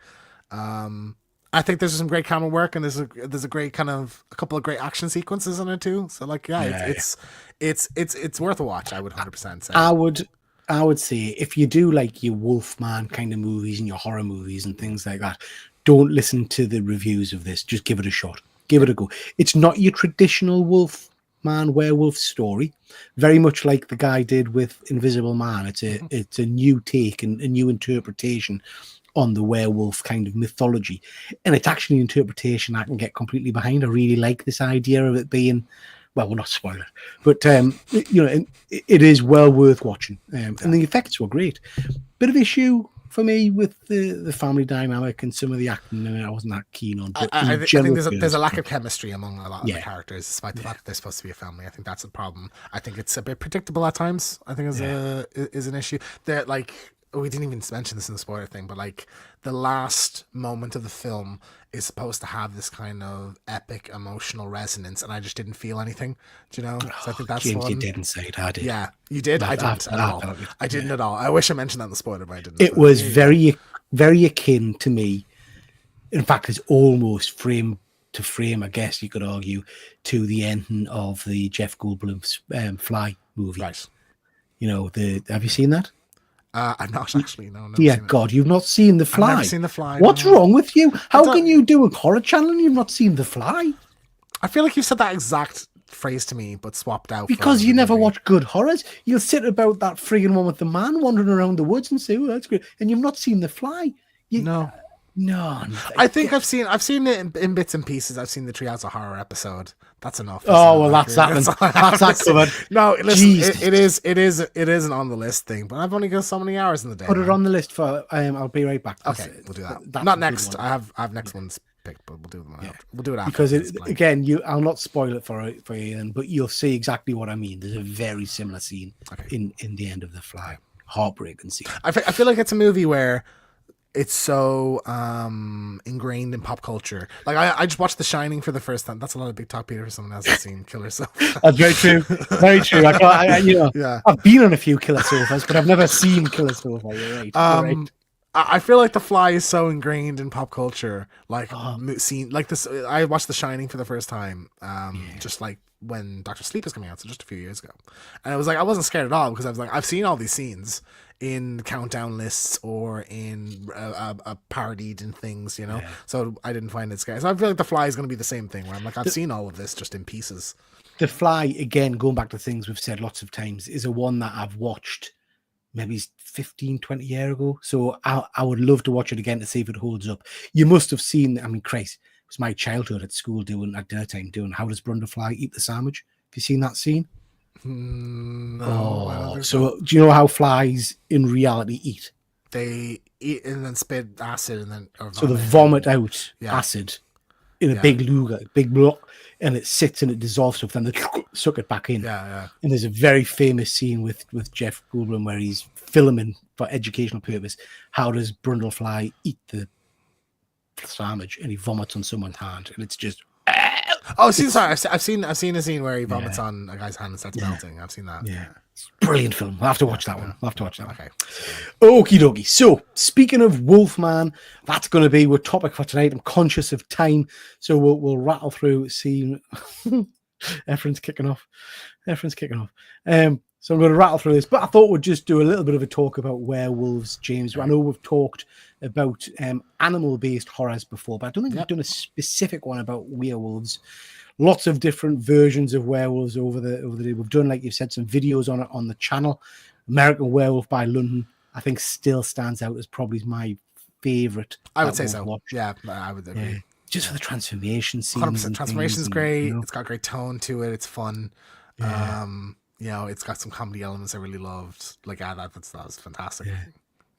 I think there's some great camera work, and there's a great a couple of great action sequences in it too. So like it's worth a watch. I would 100% say. I would say if you do like your Wolfman kind of movies and your horror movies and things like that, don't listen to the reviews of this. Just give it a shot. Give it a go. It's not your traditional Wolfman werewolf story. Very much like the guy did with Invisible Man. It's a new take and a new interpretation on the werewolf kind of mythology. And it's actually an interpretation I can get completely behind. I really like this idea of it being, well, we'll not spoil it, but it is well worth watching. And the effects were great. Bit of issue for me with the family dynamic and some of the acting, and I wasn't that keen on. But I think there's a lack of chemistry among a lot of the characters, despite the fact that they're supposed to be a family. I think that's a problem. I think it's a bit predictable at times. I think is an issue. That like we didn't even mention this in the spoiler thing, but like the last moment of the film is supposed to have this kind of epic emotional resonance, and I just didn't feel anything. Do you know? So I think that's James, one. you didn't say it, I did. Yeah, you did. I didn't at all. I didn't at all. I wish I mentioned that in the spoiler, but I didn't. It was very, very akin to me. In fact, it's almost frame to frame, I guess you could argue, to the ending of the Jeff Goldblum's Fly movie. Right. You know, have you seen that? I'm not actually. No. Yeah, God, you've not seen The Fly. I've never seen The Fly. What's wrong with you? How can you do a horror channel and you've not seen The Fly? I feel like you said that exact phrase to me, but swapped out. Because you never watch good horrors. You'll sit about that frigging one with the man wandering around the woods and say, "Oh, that's great," and you've not seen The Fly. No. I think I've seen it in bits and pieces. I've seen the Treehouse of Horror episode. That's enough. Oh well, that's that. That's that covered. No, listen, it isn't on the list thing. But I've only got so many hours in the day. Put it on the list for. I'll be right back. Okay, we'll do that. Not next. I have next one's picked, but we'll do them. We'll do it after. Because I'll not spoil it for you, but you'll see exactly what I mean. There's a very similar scene in the end of The Fly. Heartbreaking scene. I feel like it's a movie where it's so ingrained in pop culture. Like I just watched The Shining for the first time. That's a lot of big talk, Peter, for someone else that's seen Killer Sofa. That's very true. Very true. I've been on a few Killer Sofas, but I've never seen Killer Sofa. You're right. I feel like The Fly is so ingrained in pop culture. Like scene like this. I watched The Shining for the first time. Just like when Dr. Sleep was coming out, so just a few years ago, and it was like I wasn't scared at all because I was like I've seen all these scenes in countdown lists or in parodied in things, you know. So I didn't find it scary. So I feel like The Fly is going to be the same thing where I'm like I've seen all of this just in pieces. The Fly, again, going back to things we've said lots of times, is a one that I've watched maybe 15, 20 years ago. So I would love to watch it again to see if it holds up. You must have seen, I mean, Christ, it was my childhood at school at dinner time doing How Does Brundlefly Eat the Sandwich? Have you seen that scene? No. So do you know how flies in reality eat? They eat and then spit acid and then... So they vomit out acid in a big block, and it sits and it dissolves stuff, then they suck it back in. And there's a very famous scene with Jeff Goldblum where he's filming for educational purpose. How does Brundlefly eat the sandwich? And he vomits on someone's hand, and it's just... I've seen a scene where he vomits on a guy's hand and starts melting. I've seen that. Yeah. Brilliant film. I'll have to watch that one. Okay. Okie dokie. So, speaking of Wolfman, that's going to be our topic for tonight. I'm conscious of time, so we'll rattle through scene. Efren's kicking off. So I'm going to rattle through this, but I thought we'd just do a little bit of a talk about werewolves, James. I know we've talked about animal-based horrors before, but I don't think we've done a specific one about werewolves. Lots of different versions of werewolves over the day. We've done, like you've said, some videos on it on the channel. American Werewolf by London, I think, still stands out as probably my favourite. I would say so. Watched. Yeah, I would agree. Yeah. Just for the transformation scenes. 100%. Transformation's great. You know? It's got great tone to it. It's fun. Yeah. You know, it's got some comedy elements I really loved. Like, that was fantastic.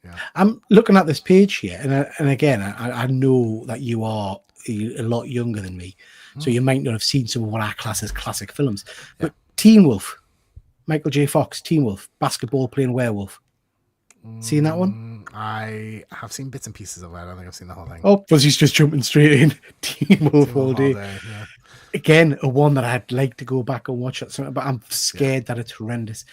Yeah. I'm looking at this page here, and again, I know that you are a lot younger than me, so you might not have seen some of what I class as classic films. But Teen Wolf, Michael J. Fox, Teen Wolf, basketball playing werewolf. Seen that one? I have seen bits and pieces of it. I don't think I've seen the whole thing. Oh, Fuzzy's just jumping straight in. Teen Wolf all day. Yeah. Again, a one that I'd like to go back and watch, but I'm scared that it's horrendous.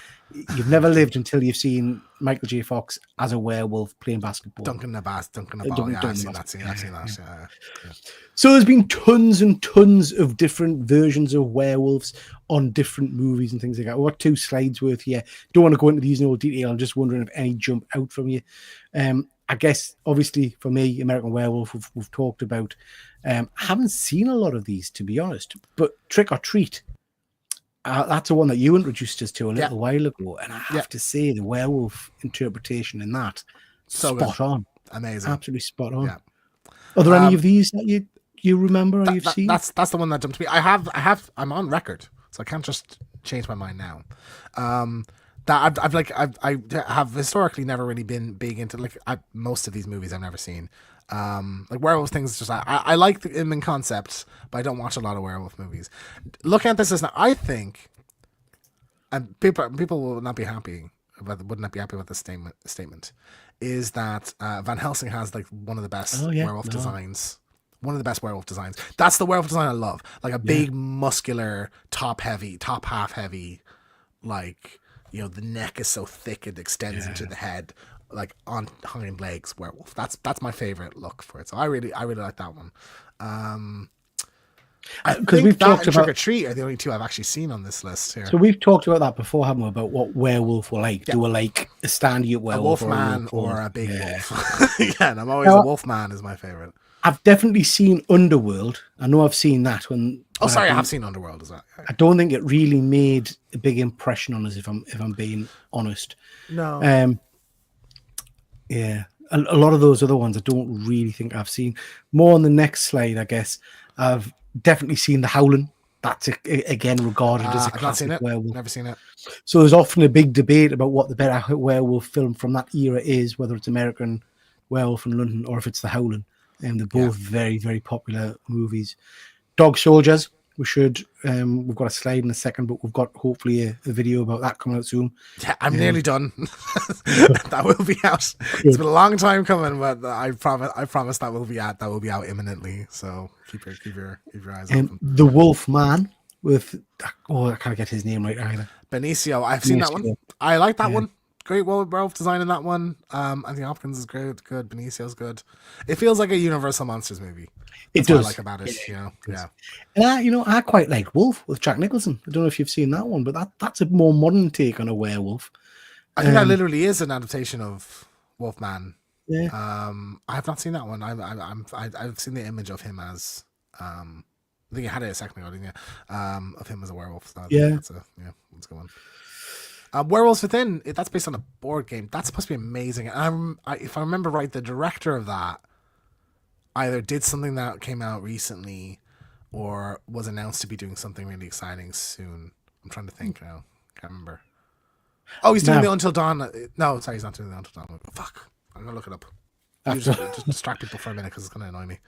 You've never lived until you've seen Michael J. Fox as a werewolf playing basketball. Dunking the ball. I've seen that. Yeah. So there's been tons and tons of different versions of werewolves on different movies and things like that. We've got 2 slides worth here. Don't want to go into these in all detail. I'm just wondering if any jump out from you. I guess, obviously, for me, American Werewolf, we've talked about. I haven't seen a lot of these, to be honest. But Trick or Treat, that's the one that you introduced us to a little while ago. And I have to say, the werewolf interpretation in that, so spot on. Amazing. Absolutely spot on. Yeah. Are there any of these that you remember or you've seen? That's the one that jumped to me. I'm on record, so I can't just change my mind now. that I have historically never really been big into most of these movies I've never seen. Like werewolf things, just I like them in concept, but I don't watch a lot of werewolf movies. Looking at this as now, I think, and people will not be happy would not be happy with this statement, is that Van Helsing has like one of the best werewolf designs. One of the best werewolf designs. That's the werewolf design I love. Like a big, muscular, top half heavy, like, you know, the neck is so thick it extends into the head, like on hind legs werewolf. That's my favorite look for it. So I really like that one. Because we've talked about Trick or Treat are the only two I've actually seen on this list here. So we've talked about that before, haven't we? About what werewolf were like. Do we like a standard werewolf, a wolf man, or a big wolf? Yeah, and I'm always a wolf man is my favorite. I've definitely seen Underworld. I know I've seen that one. I have seen Underworld as well. I don't think it really made a big impression on us, if I'm being honest. No. Yeah, a lot of those other ones I don't really think I've seen. More on the next slide, I guess. I've definitely seen The Howling. That's again regarded as a classic werewolf. Never seen it. So there's often a big debate about what the better werewolf film from that era is, whether it's American Werewolf in London or if it's The Howling. And they're both very, very popular movies. Dog Soldiers. We've got a slide in a second, but we've got hopefully a video about that coming out soon. Yeah, I'm nearly done. That will be out. It's been a long time coming, but I promise that will be out imminently. So keep your eyes open. The Wolf Man with I can't get his name right either. Benicio. I've seen that one. I like that one. Great werewolf design in that one. Anthony Hopkins is good. Benicio's good. It feels like a Universal Monsters movie. That's what I like about it. Yeah. And I quite like Wolf with Jack Nicholson. I don't know if you've seen that one, but that's a more modern take on a werewolf. I think that literally is an adaptation of Wolfman. Yeah. I have not seen that one. I've seen the image of him as I think you had it a second ago, didn't you? Of him as a werewolf. So that's a good one. Werewolves Within, that's based on a board game. That's supposed to be amazing. And if I remember right, the director of that either did something that came out recently or was announced to be doing something really exciting soon. I'm trying to think now. Can't remember. Oh, he's doing the Until Dawn. No, sorry, he's not doing the Until Dawn. Fuck. I'm going to look it up. Just distract people for a minute because it's going to annoy me.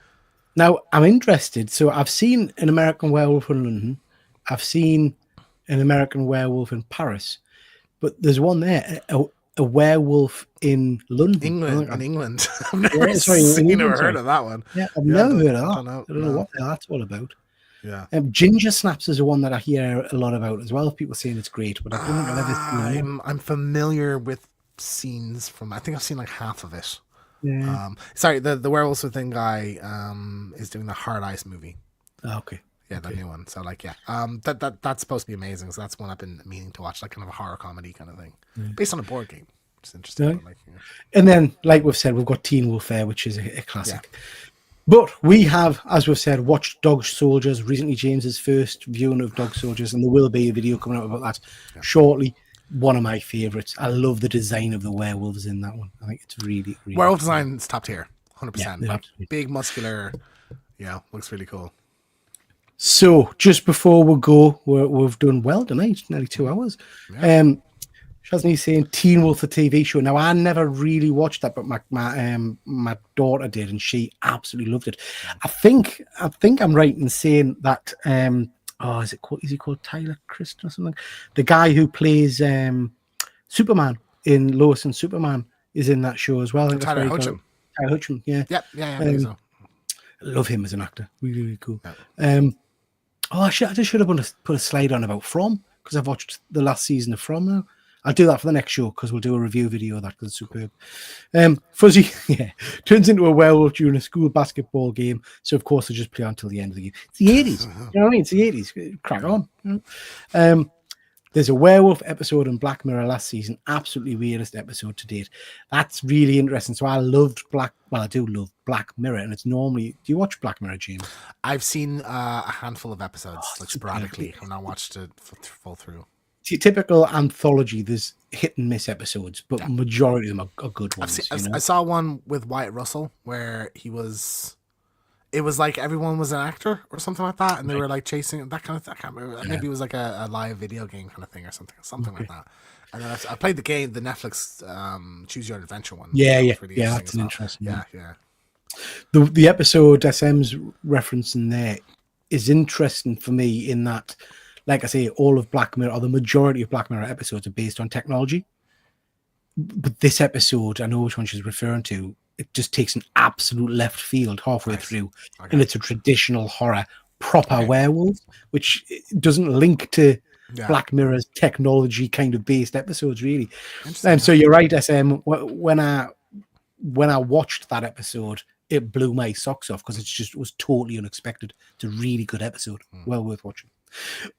Now, I'm interested. So I've seen An American Werewolf in London. I've seen An American Werewolf in Paris. But there's one there, a werewolf in London. England. I've never seen or heard of that one. Yeah, I've never heard of that. I don't know what that's all about. Yeah. Ginger Snaps is the one that I hear a lot about as well. People saying it's great, but I don't think I've ever seen it. I'm familiar with scenes from. I think I've seen like half of it. Yeah. Sorry, the Werewolves Within guy is doing the Hard Ice movie. Okay. Yeah, the new one. So that's supposed to be amazing. So that's one I've been meaning to watch, like kind of a horror comedy kind of thing, based on a board game. It's interesting. Yeah. And then, like we've said, we've got Teen Wolf there, which is a classic. Yeah. But we have, as we've said, watched Dog Soldiers recently. James's first viewing of Dog Soldiers, and there will be a video coming out about that shortly. One of my favorites. I love the design of the werewolves in that one. I think it's really, really werewolf design is top tier, 100%. Like, big, muscular. Yeah, looks really cool. So just before we go, we've done well tonight, nearly 2 hours. Yeah. Shazni's saying Teen Wolf, the TV show. Now I never really watched that, but my daughter did, and she absolutely loved it. I think I'm right in saying that. Is he called Tyler Christ or something? The guy who plays Superman in Lois and Superman is in that show as well. Tyler Hoechlin. Tyler Hoechlin, yeah. Yeah. I think so. I love him as an actor. Really, really cool. Yeah. I just should have put a slide on about From, because I've watched the last season of From now. I'll do that for the next show because we'll do a review video of that because it's superb. Fuzzy, turns into a werewolf during a school basketball game. So, of course, they just play on until the end of the game. It's the 80s. You know what I mean? It's the 80s. Crack on. You know? There's a werewolf episode in Black Mirror last season. Absolutely weirdest episode to date. That's really interesting. So I do love Black Mirror. And it's normally... Do you watch Black Mirror, James? I've seen a handful of episodes, sporadically. I've not watched it full through. See, typical anthology, there's hit and miss episodes, but majority of them are good ones. I saw one with Wyatt Russell where he was it was like everyone was an actor or something like that, and they were like chasing that kind of. I can't remember. Maybe it was like a live video game kind of thing or something like that. And then I played the game, the Netflix Choose Your Adventure one. Yeah, That yeah, was really yeah. interesting That's as an well. interesting. Yeah, yeah. The episode SM's referencing there is interesting for me in that, like I say, all of Black Mirror, or the majority of Black Mirror episodes, are based on technology. But this episode, I know which one she's referring to. It just takes an absolute left field halfway through, and it's a traditional horror, proper werewolf, which doesn't link to Black Mirror's technology kind of based episodes, really. So you're right, SM. When I watched that episode, it blew my socks off because it was totally unexpected. It's a really good episode, well worth watching.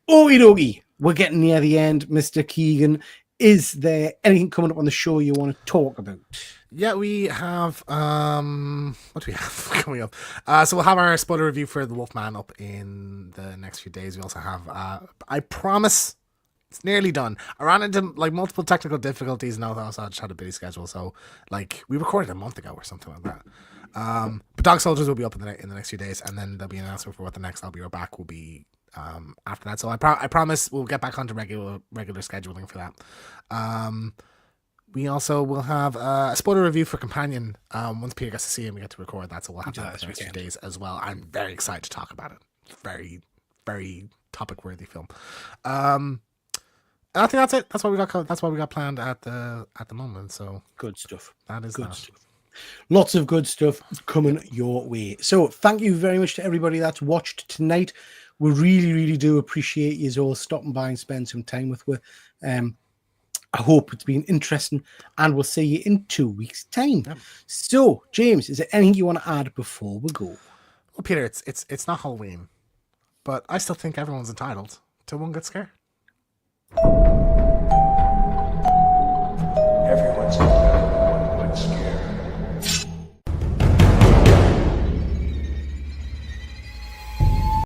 Okie dokie, we're getting near the end, Mr. Keegan. Is there anything coming up on the show you want to talk about? Yeah, we have what do we have coming up? So we'll have our spoiler review for The Wolfman up in the next few days. We also have I promise it's nearly done. I ran into like multiple technical difficulties and also I just had a busy schedule. So like we recorded a month ago or something like that. But Dog Soldiers will be up in the next few days, and then there'll be an announcement for what the next I'll Be Right Back will be after that. So I promise we'll get back onto regular scheduling for that. We also will have a spoiler review for Companion. Once Peter gets to see him, we get to record that, so we'll have that in the next few days as well. I'm very excited to talk about it. Very, very topic-worthy film. And I think that's it. That's what we got. That's what we got planned at the moment. So good stuff. That is good stuff. Lots of good stuff coming your way. So thank you very much to everybody that's watched tonight. We really, really do appreciate you all stopping by and spending some time with us. I hope it's been interesting, and we'll see you in 2 weeks' time. Yep. So, James, is there anything you want to add before we go? Well, Peter, it's not Halloween, but I still think everyone's entitled to one good scare.